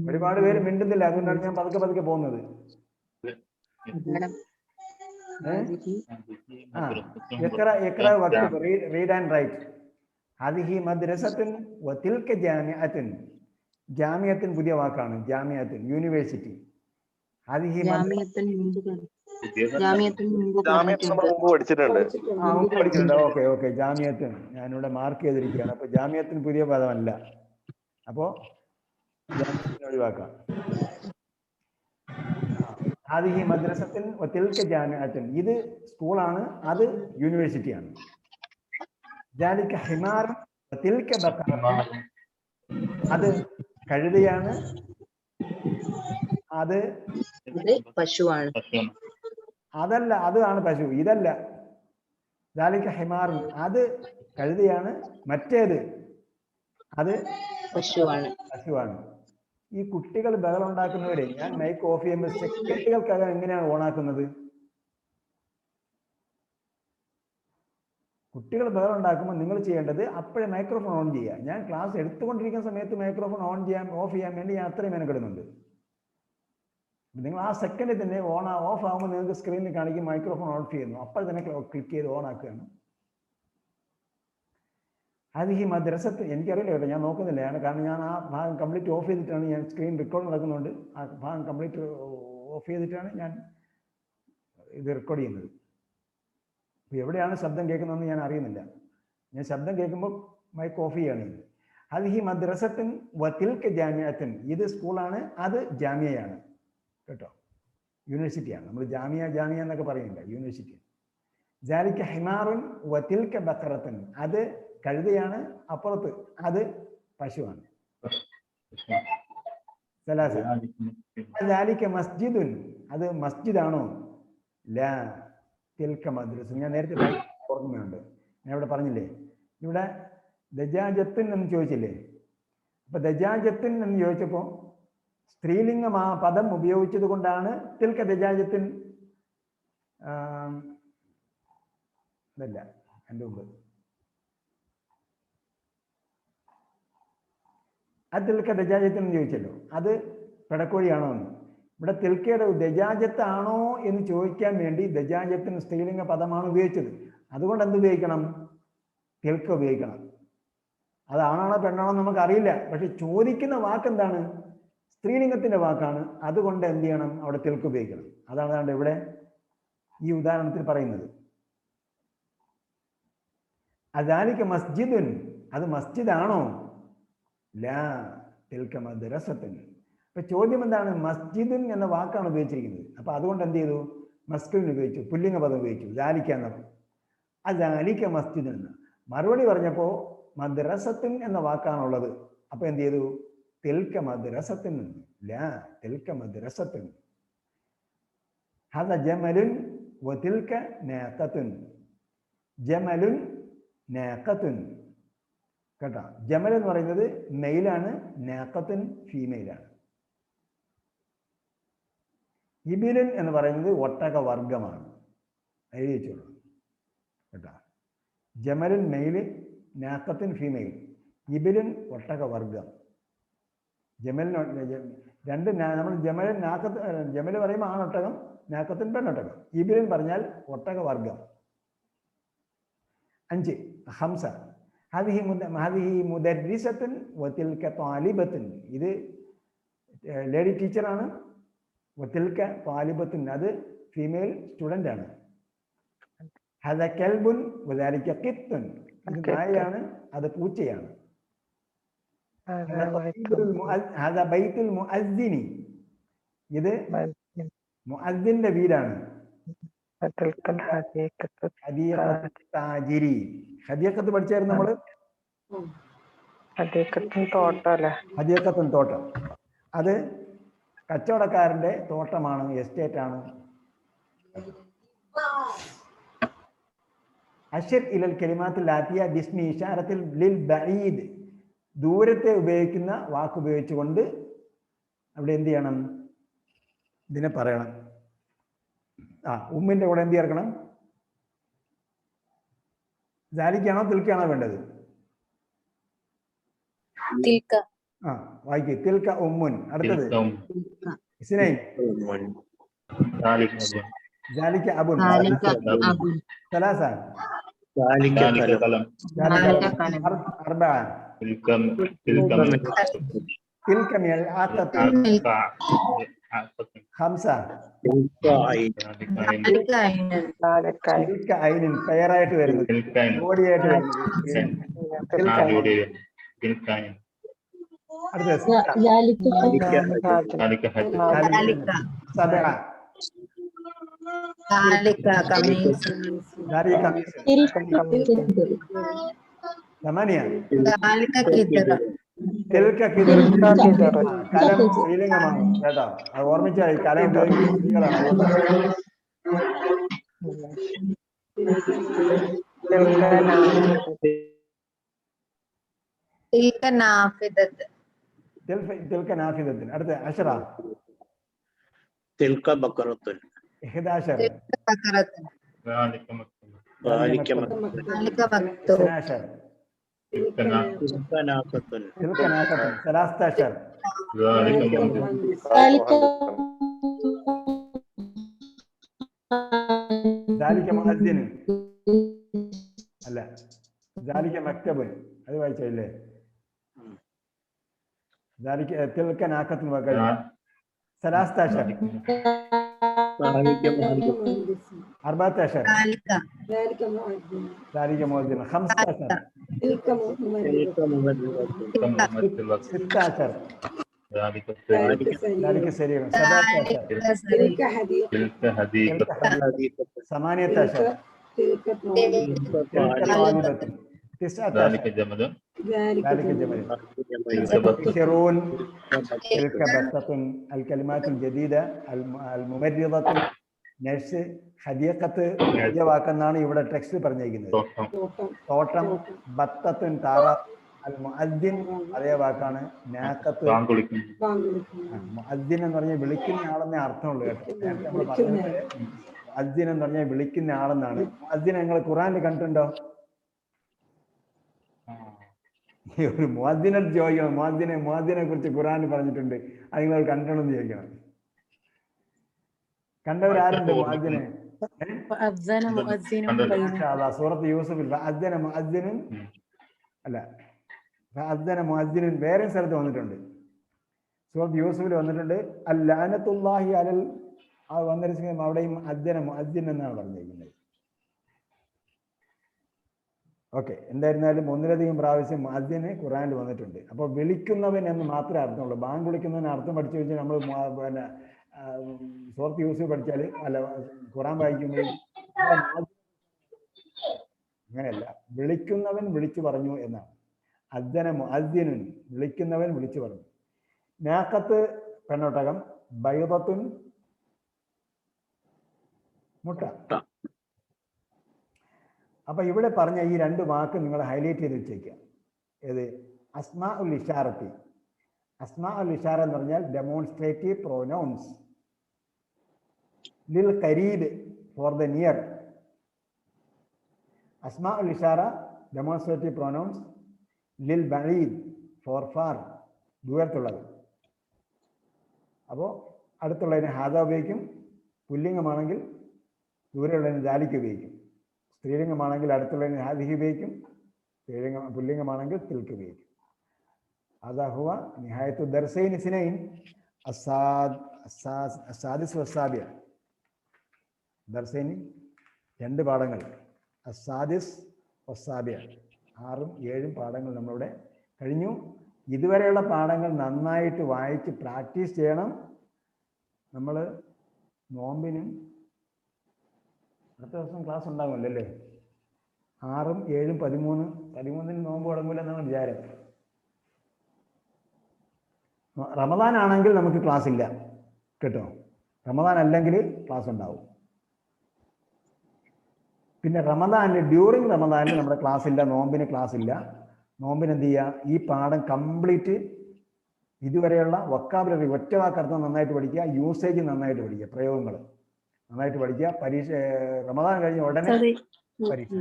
ഒരുപാട് പേര് മിണ്ടുന്നില്ല, അതുകൊണ്ടാണ് ഞാൻ പതുക്കെ പതുക്കെ പോകുന്നത്. Read and write. ഹദിഹി മദ്രസത്തുൻ വതിൽക ജാമിഅത്തുൻ. ജാമിഅത്തുൻ പുതിയ വാക്കാണ്. ജാമിഅത്തുൻ യൂണിവേഴ്സിറ്റി. ഹദിഹി പഠിച്ചിട്ടുണ്ട്. Okay okay. ജാമിഅത്തുൻ ഞാനിവിടെ മാർക്ക് ചെയ്തിരിക്കുകയാണ്. അപ്പൊ ജാമിഅത്തുൻ പുതിയ പദമല്ല. അപ്പോ ജാമിഅത്തുൻ ഒഴിവാക്കാം. ഹാദിഹി മദ്രസത്തുൻ വതിൽക ജാമിഅത്തുൻ. ഇത് സ്കൂളാണ്, അത് യൂണിവേഴ്സിറ്റിയാണ്. ജാലിക ഹിമാർ വതിൽക ബഖറ. അത് കഴുതയാണ്, അത് പശുവാണ്. അതല്ല, അതാണ് പശു, ഇതല്ല. ജാലിക ഹിമാർ അത് കഴുതയാണ്, മറ്റേത് അത് പശുവാണ്. ഈ കുട്ടികൾ ബഹളം ഉണ്ടാക്കുന്നവരെ ഞാൻ മൈക്ക് ഓഫ് ചെയ്യുമ്പോൾ സെക്രട്ടറികൾക്കകം എങ്ങനെയാണ് ഓണാക്കുന്നത്? കുട്ടികൾ ബഹളം ഉണ്ടാക്കുമ്പോൾ നിങ്ങൾ ചെയ്യേണ്ടത് അപ്പോഴേ മൈക്രോഫോൺ ഓൺ ചെയ്യുക. ഞാൻ ക്ലാസ് എടുത്തുകൊണ്ടിരിക്കുന്ന സമയത്ത് മൈക്രോഫോൺ ഓഫ് ചെയ്യാൻ വേണ്ടി ഞാൻ അത്രയും മെനക്കെടുന്നുണ്ട്. നിങ്ങൾ ആ സെക്കൻഡിൽ തന്നെ ഓഫ് ആകുമ്പോൾ നിങ്ങൾക്ക് സ്ക്രീനിൽ കാണിക്കും മൈക്രോഫോൺ ഓഫ് ചെയ്യുന്നു. അപ്പോൾ തന്നെ ക്ലിക്ക് ചെയ്ത് ഓൺ ആക്കുകയാണ്. അത് ഈ മദ്രസത്ത് എനിക്കറിയില്ല കേട്ടോ, ഞാൻ നോക്കുന്നില്ല. കാരണം ഞാൻ ആ ഭാഗം കംപ്ലീറ്റ് ഓഫ് ചെയ്തിട്ടാണ്, ഞാൻ സ്ക്രീൻ റെക്കോർഡ് നടക്കുന്നുണ്ട്, ആ ഭാഗം കംപ്ലീറ്റ് ഓഫ് ചെയ്തിട്ടാണ് ഞാൻ ഇത് റെക്കോർഡ് ചെയ്യുന്നത്. അപ്പോൾ എവിടെയാണ് ശബ്ദം കേൾക്കുന്നതെന്ന് ഞാൻ അറിയുന്നില്ല. ഞാൻ ശബ്ദം കേൾക്കുമ്പോൾ മൈക്ക് ഓഫ് ചെയ്യുകയാണ്. അത് ഈ മദ്രസത്തുൻ വതിൽക ജാമിഅത്തുൻ. ഇത് സ്കൂളാണ്, അത് ജാമിയയാണ് കേട്ടോ, യൂണിവേഴ്സിറ്റിയാണ്. നമ്മൾ ജാമിയ എന്നൊക്കെ പറയുന്നില്ല, യൂണിവേഴ്സിറ്റി. ജാലിക ഹിമാറുൻ വതിൽക ബഖറത്തുൻ. അത് കഴുതയാണ്, അപ്പുറത്ത് അത് പശുവാണ്. ജാലിക മസ്ജിദുൻ. അത് മസ്ജിദാണോ? ലാ തിൽക മദ്രസ. ഞാൻ നേരത്തെ ഓർമ്മയുണ്ട്, ഞാൻ ഇവിടെ പറഞ്ഞില്ലേ, ഇവിടെ ദജാജത്തുൻ എന്ന് ചോദിച്ചില്ലേ? അപ്പൊ ദജാജത്തുൻ എന്ന് ചോദിച്ചപ്പോ സ്ത്രീലിംഗം ആ പദം ഉപയോഗിച്ചത് കൊണ്ടാണ് തിൽക ദജാജത്തുൻ. ഇതല്ല, എൻ്റെ മുമ്പ് അത് തിൽക ദജാജത്തുൻ എന്ന് ചോദിച്ചല്ലോ, അത് പിടക്കോഴിയാണോ എന്ന്. ഇവിടെ തിൽക്കയുടെ ദജാജത്താണോ എന്ന് ചോദിക്കാൻ വേണ്ടി ദജാജത്തിന് സ്ത്രീലിംഗ പദമാണ് ഉപയോഗിച്ചത്. അതുകൊണ്ട് എന്ത് ഉപയോഗിക്കണം? തിൽക്ക ഉപയോഗിക്കണം. അത് ആണാണോ പെണ്ണാണോ നമുക്ക് അറിയില്ല, പക്ഷെ ചോദിക്കുന്ന വാക്ക് എന്താണ്? സ്ത്രീലിംഗത്തിന്റെ വാക്കാണ്. അതുകൊണ്ട് എന്ത് ചെയ്യണം? അവിടെ തിൽക്ക ഉപയോഗിക്കണം. അതാണ് ഇവിടെ ഈ ഉദാഹരണത്തിൽ പറയുന്നത്. അദാലിക മസ്ജിദുൻ. അത് മസ്ജിദാണോ? ലാ തിൽക മദ്രസത്തുൻ. അപ്പൊ ചോദ്യം എന്താണ്? മസ്ജിദുൻ എന്ന വാക്കാണ് ഉപയോഗിച്ചിരിക്കുന്നത്. അപ്പൊ അതുകൊണ്ട് എന്ത് ചെയ്തു? മസ്കുലിൻ ഉപയോഗിച്ചു, പുല്ലിംഗ പദം ഉപയോഗിച്ചു, ദാലിക്ക എന്ന. അദാലിക മസ്ജിദുൻ എന്ന് മറുപടി പറഞ്ഞപ്പോ മദ്രസത്തുൻ എന്ന വാക്കാണുള്ളത്. അപ്പൊ എന്ത് ചെയ്തു? തിൽക മദ്രസത്തുൻ. ലാ തിൽക മദ്രസത്തുൻ. ഹദ ജമലുൻ വതിൽക നാഖത്തുൻ. ജമലുൻ നാഖത്തുൻ കേട്ടോ. ജമൽ എന്ന് പറയുന്നത് മെയിലാണ്, നാഖത്തുൻ ഫീമെയിലാണ്. ഇബിലിൻ എന്ന് പറയുന്നത് ഒട്ടക വർഗമാണ്, എഴുതി വെച്ചോളൂ കേട്ടോ. ജമലിൻ മെയില്, നാക്കത്തിൻ ഫീമെയിൽ. ഇബിലിൻ ഒട്ടക വർഗം. ജമലിന് രണ്ട് നമ്മൾ ജമലിൻ നാക്കത്ത്, ജമല് പറയുമ്പോൾ ആണൊട്ടകം, നാക്കത്തിൻ പെണ്ണൊട്ടകം. ഇബിലിൻ പറഞ്ഞാൽ ഒട്ടക വർഗം. 5 ഹംസ ഹദിഹി മുദർരിസത്തുൻ വതിൽക താലിബത്തുൻ. ഇത് ലേഡി ടീച്ചറാണ്. വതിൽക താലിബത്തുൻ അത് ഫീമെയിൽ സ്റ്റുഡൻ്റ് ആണ്. ഹദ കൽബുൻ വദാലിക ഖിത്തുൻ ഇത് നായയാണ്, അത് പൂച്ചയാണ്. ഹദ ബൈത്തുൽ മുഅദ്ദിനി ഇത് മുഅദ്ദിന്റെ വീടാണ്. താജിരി ഹദിയക്കത്ത് പഠിച്ചായിരുന്നു നമ്മള്. ഹദിയക്കത്തുൻ തോട്ടം, അത് കച്ചവടക്കാരന്റെ തോട്ടമാണ്, എസ്റ്റേറ്റ് ആണ്. അഷിർ ഇലൽ കലിമാത്തിൽ ആത്തിയ ബിസ്മി ഇഷാറത്തിൽ ലിൽ ബഈദ് ദൂരത്തെ ഉപയോഗിക്കുന്ന വാക്ക് ഉപയോഗിച്ചുകൊണ്ട് അവിടെ എന്ത് ചെയ്യണം, ഇതിനെ പറയണം. ഉമ്മിന്റെ കൂടെ എന്ത് ചേർക്കണം? ജാലിക്കാണോ തിൽക്കാണോ വേണ്ടത്? വായിക്ക്. തിൽക്ക ഉമ്മുൻ. അടുത്തത് ഇസ്നൈൻ. ജാലിക്ക അബുൻ. സലാസ. അർബഅ. തിൽക മിനൽ ആഖത്ത്. ഹംസ. ഐനിൻ പെയറായിട്ട് വരുന്നത്, ജോഡിയായിട്ട് വരുന്നത്. അടുത്തത് ثمانية തിൽക കിദർ. കലം സ്ത്രീലിംഗമാണ് കേട്ടോ, അത് ഓർമ്മിച്ചാൽ കലം ഉപയോഗിക്കുന്ന സ്ത്രീകളാണ്. തിൽക നാഫിദത്തുൻ. അടുത്ത അഷറ. തിൽക ബക്കറത്തുൻ. 11 ذلك مكتوب. 12 تلك ناقة. 13 ذلك مؤذن അല്ല, ذلك مكتب അത് വായിച്ചില്ലേ? ذلك تلك ناقة وكذا. 13 14 ذلك مؤذن. 15 تلك ممرضة. 16 ذلك سرير. 17 تلك حديقة. تلك حديقة. 18 تلك طالبة. 19 ذلك جمل. ذلك جمل. 20 تلك بسطة. الكلمات الجديدة الممرضة നഴ്സ്. ഹദിയക്കത്ത് പുതിയ വാക്കെന്നാണ് ഇവിടെ ടെക്സ്റ്റ് പറഞ്ഞിരിക്കുന്നത്. തോട്ടം. ബത്തത്തുൻ താറ. അൽ മുഅദ്ദിൻ അതേ വാക്കാണ്. നാക്കത്ത് മുഅദ്ദിൻ എന്ന് പറഞ്ഞാൽ വിളിക്കുന്ന ആളെന്നേ അർത്ഥമുള്ളൂ കേട്ടോ. നേരത്തെ നമ്മൾ പറഞ്ഞത് മുഅദ്ദിൻ എന്ന് പറഞ്ഞാൽ വിളിക്കുന്ന ആളെന്നാണ്. മുഅദ്ദിൻ നിങ്ങൾ ഖുറാനിൽ കണ്ടിട്ടുണ്ടോ? ഒരു മുഅദ്ദിനെ ചോദിക്കണം, മുഅദ്ദിനെ കുറിച്ച് ഖുറാനിൽ പറഞ്ഞിട്ടുണ്ട്, അത് നിങ്ങൾ കണ്ടിട്ടുണ്ടെന്ന് ചോദിക്കണം. കണ്ടവരാരുണ്ട് മുഅദ്ദിനെ? സൂറത്ത് യൂസുഫിൽ അദ്ദന മുഅദ്ദിനും അല്ല, അദ്ദന മുഅദ്ദിനും വേറെ സ്ഥലത്ത് വന്നിട്ടുണ്ട്. സൂറത്ത് യൂസുഫിൽ വന്നിട്ടുണ്ട്. അല്ലാനത്തുല്ലാഹി അലൽ വന്നിരിക്കുന്നത് അവിടെയും അദ്ദന മുഅദ്ദിൻ എന്നാണ് പറഞ്ഞിരിക്കുന്നത്. ഓക്കെ, എന്തായിരുന്നാലും ഒന്നിലധികം പ്രാവശ്യം മുഅദ്ദിന് ഖുറാനിൽ വന്നിട്ടുണ്ട്. അപ്പോൾ വിളിക്കുന്നവൻ എന്ന് മാത്രമേ അർത്ഥമുള്ളൂ. ബാങ്ക് വിളിക്കുന്നതിന് അർത്ഥം പഠിച്ചു കഴിഞ്ഞാൽ നമ്മൾ പിന്നെ സൂറത്ത് യൂസുഫ് പഠിച്ചാൽ അല്ല ഖുറാൻ വായിക്കുമ്പോൾ അങ്ങനെയല്ല, വിളിക്കുന്നവൻ വിളിച്ചു പറഞ്ഞു എന്നാണ്. അദ്ദന മുഅദ്ദിനുൻ വിളിക്കുന്നവൻ വിളിച്ചു പറഞ്ഞു. നാഖത്ത് പെണ്ണൊട്ടകം. ബൈദത്തുൻ മുട്ട. അപ്പൊ ഇവിടെ പറഞ്ഞ ഈ രണ്ട് വാക്ക് നിങ്ങൾ ഹൈലൈറ്റ് ചെയ്ത് വെച്ചേക്കുക. ഏത്? അസ്മാ ഉൽ ഇഷാറത്തി. അസ്മാ ഉൽ ഇഷാറ എന്ന് പറഞ്ഞാൽ ഡെമോൺസ്ട്രേറ്റീവ് പ്രൊനൗൺസ്. ലിൽ ഖരീബ് ഫോർ ദ നിയർ. അസ്മാ ഉൽ ഇഷാറ ഡെമോൺസ്ട്രേറ്റീവ് പ്രൊനൗൺസ്. ലിൽ ബഈദ് ഫോർ ഫാർ, ദൂരത്തുള്ളത്. അപ്പോൾ അടുത്തുള്ളതിന് ഹാദ ഉപയോഗിക്കും, പുല്ലിംഗമാണെങ്കിൽ ദൂരെയുള്ളതിന് ദാലിക്ക് ഉപയോഗിക്കും. സ്ത്രീലിംഗമാണെങ്കിൽ അടുത്തുള്ളതിന് ഹാദിഹി ഉപയോഗിക്കും, പുല്ലിംഗമാണെങ്കിൽ തിൽക്ക് ഉപയോഗിക്കും. അദഹുവ നിഹായത്തു ദർസൈൻ ഇസ്നൈൻ അസാദിസ് വസാബിയ. ദർസൈനി 2 പാഠങ്ങൾ, അസാദിസ് വസാബിയ, 6ഉം 7ഉം പാഠങ്ങൾ നമ്മളിവിടെ കഴിഞ്ഞു. ഇതുവരെയുള്ള പാഠങ്ങൾ നന്നായിട്ട് വായിച്ച് പ്രാക്ടീസ് ചെയ്യണം. നമ്മൾ നോമ്പിനും അടുത്ത ദിവസം ക്ലാസ് ഉണ്ടാകുമല്ലോ അല്ലേ? 6ഉം 7ഉം 13 നോമ്പ് തുടങ്ങൂല എന്നാണ് വിചാരം. റമദാൻ ആണെങ്കിൽ നമുക്ക് ക്ലാസ് ഇല്ല കേട്ടോ. റമദാൻ അല്ലെങ്കിൽ ക്ലാസ് ഉണ്ടാവും. പിന്നെ റമദാനിൽ ഡ്യൂറിങ് റമദാനിൽ നമ്മുടെ ക്ലാസ് ഇല്ല, നോമ്പിന് ക്ലാസ് ഇല്ല. നോമ്പിന് എന്ത് ചെയ്യുക? ഈ പാഠം കംപ്ലീറ്റ് ഇതുവരെയുള്ള വൊക്കാബുലറി, ഒറ്റ വാക്കർത്ഥം നന്നായിട്ട് പഠിക്കുക, യൂസേജ് നന്നായിട്ട് പഠിക്കുക, പ്രയോഗങ്ങൾ നന്നായിട്ട് പഠിക്കുക. പരീക്ഷ റമദാൻ കഴിഞ്ഞ ഉടനെ പരീക്ഷ.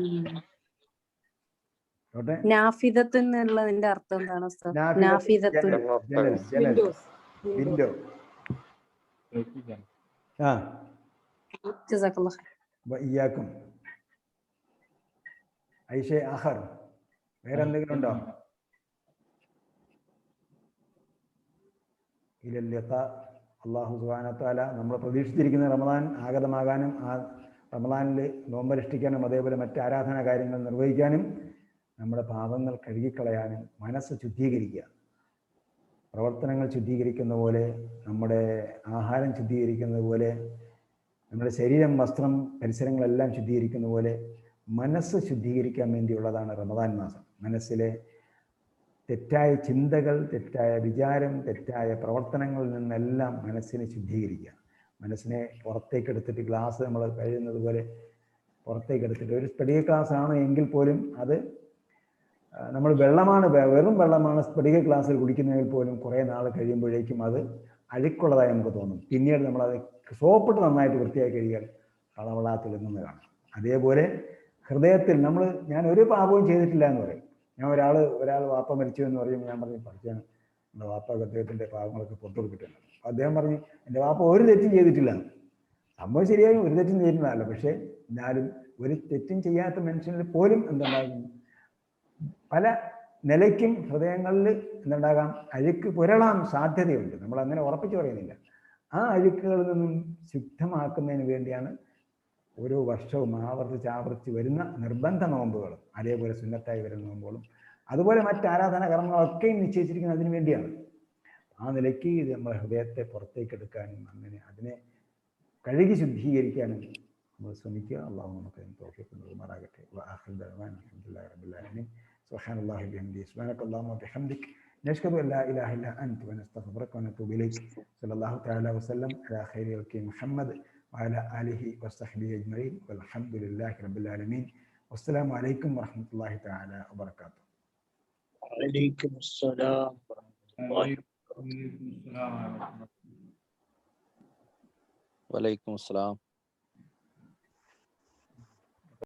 നാഫിദത്ത് എന്നുള്ളതിന്റെ അർത്ഥം എന്താണ് ഉസ്താദ്? നാഫിദത്ത് വിൻഡോ. ആ ജസാക്കല്ലാഹ് ഖൈർ. വഇയ്യാക്കും. ഐഷ ആഖർ, വേറെ എന്തെങ്കിലും ഉണ്ടോ? അള്ളാഹു സുബ്ഹാനഹു വ തആല നമ്മൾ പ്രതീക്ഷിച്ചിരിക്കുന്ന റമദാൻ ആഗതമാകാനും ആ റമദാനിൽ നോമ്പനുഷ്ഠിക്കാനും അതേപോലെ മറ്റ് ആരാധനാ കാര്യങ്ങൾ നിർവഹിക്കാനും നമ്മുടെ പാപങ്ങൾ കഴുകിക്കളയാനും മനസ്സ് ശുദ്ധീകരിക്കുക. പ്രവർത്തനങ്ങൾ ശുദ്ധീകരിക്കുന്ന പോലെ, നമ്മുടെ ആഹാരം ശുദ്ധീകരിക്കുന്നത് പോലെ, നമ്മുടെ ശരീരം, വസ്ത്രം, പരിസരങ്ങളെല്ലാം ശുദ്ധീകരിക്കുന്ന പോലെ മനസ്സ് ശുദ്ധീകരിക്കാൻ വേണ്ടിയുള്ളതാണ് റമദാൻ മാസം. മനസ്സിലെ തെറ്റായ ചിന്തകൾ, തെറ്റായ വിചാരം, തെറ്റായ പ്രവർത്തനങ്ങളിൽ നിന്നെല്ലാം മനസ്സിനെ ശുദ്ധീകരിക്കുക. മനസ്സിനെ പുറത്തേക്കെടുത്തിട്ട്, ഗ്ലാസ് നമ്മൾ കഴിയുന്നത് പോലെ പുറത്തേക്കെടുത്തിട്ട്, ഒരു സ്പടിക ഗ്ലാസ് ആണ് എങ്കിൽ പോലും അത് നമ്മൾ വെറും വെള്ളമാണ് സ്പടിക ഗ്ലാസ്സിൽ കുടിക്കുന്നതിൽ പോലും കുറേ നാൾ കഴിയുമ്പോഴേക്കും അത് അഴുക്കുള്ളതായി നമുക്ക് തോന്നും. പിന്നീട് നമ്മളത് സോപ്പിട്ട് നന്നായിട്ട് വൃത്തിയായി കഴിയാൻ വളവളാ തിളങ്ങുന്നത് കാണാം. അതേപോലെ ഹൃദയത്തിൽ ഞാൻ ഒരു പാപവും ചെയ്തിട്ടില്ല എന്ന് പറയും. ഞാൻ ഒരാൾ വാപ്പ മരിച്ചു എന്ന് പറയുമ്പോൾ ഞാൻ പറഞ്ഞു, പഠിച്ചാണ് എൻ്റെ വാപ്പ അദ്ദേഹത്തിൻ്റെ പാപങ്ങളൊക്കെ പുറത്തുകൊടുത്തിട്ടുണ്ട്. അദ്ദേഹം പറഞ്ഞു, എൻ്റെ വാപ്പ ഒരു തെറ്റും ചെയ്തിട്ടില്ല. സംഭവം ശരിയായും ഒരു തെറ്റും ചെയ്യുന്നതല്ല, പക്ഷേ എന്നാലും ഒരു തെറ്റും ചെയ്യാത്ത മനുഷ്യനിൽ പോലും എന്തുണ്ടാകും, പല നിലയ്ക്കും ഹൃദയങ്ങളിൽ എന്തുണ്ടാകാം, അഴുക്ക് പുരളാൻ സാധ്യതയുണ്ട്. നമ്മൾ അങ്ങനെ ഉറപ്പിച്ച് പറയുന്നില്ല. ആ അഴുക്കുകളിൽ നിന്നും ശുദ്ധമാക്കുന്നതിന് വേണ്ടിയാണ് ഓരോ വർഷവും ആവർത്തിച്ച് വരുന്ന നിർബന്ധ നോമ്പുകളും അതേപോലെ സുന്നത്തായി വരുന്ന നോമ്പുകളും അതുപോലെ മറ്റ് ആരാധനാ കർമ്മങ്ങളൊക്കെയും നിശ്ചയിച്ചിരിക്കുന്നത് അതിനു വേണ്ടിയാണ്. ആ നിലയ്ക്ക് ഇത് നമ്മുടെ ഹൃദയത്തെ പുറത്തേക്ക് എടുക്കാനും അങ്ങനെ അതിനെ കഴുകി ശുദ്ധീകരിക്കാനും നമ്മൾ ശ്രമിക്കുക. അള്ളാഹു നമുക്ക് തൗഫീഖ് നൽകുമാറാകട്ടെ. വആഖിറു ദഅ്വാനാ അൽഹംദുലില്ലാഹി റബ്ബിൽ ആലമീൻ. സുബ്ഹാനല്ലാഹി വബിഹംദിഹി സുബ്ഹാനക്കല്ലാഹുമ്മ വബിഹംദിക നശ്ഹദു അൻ ലാ ഇലാഹ ഇല്ലാ അൻത വനസ്തഗ്ഫിറുക വനതൂബു ഇലൈക്. സല്ലല്ലാഹു തആല വസല്ലം അലാ ഖൈരി ഖൽഖി മുഹമ്മദ് വഅലാ ആലിഹി വസ്സഹ്ബിഹി അജ്മഈൻ വൽഹംദുലില്ലാഹി റബ്ബിൽ ആലമീൻ. വസ്സലാമു അലൈക്കും വറഹ്മത്തുള്ളാഹി തആല വബറകാതുഹു. വഅലൈക്കും അസ്സലാം വറഹ്മത്തുള്ളാഹി വലൈക്കും അസ്സലാം. വലൈക്കും അസ്സലാം.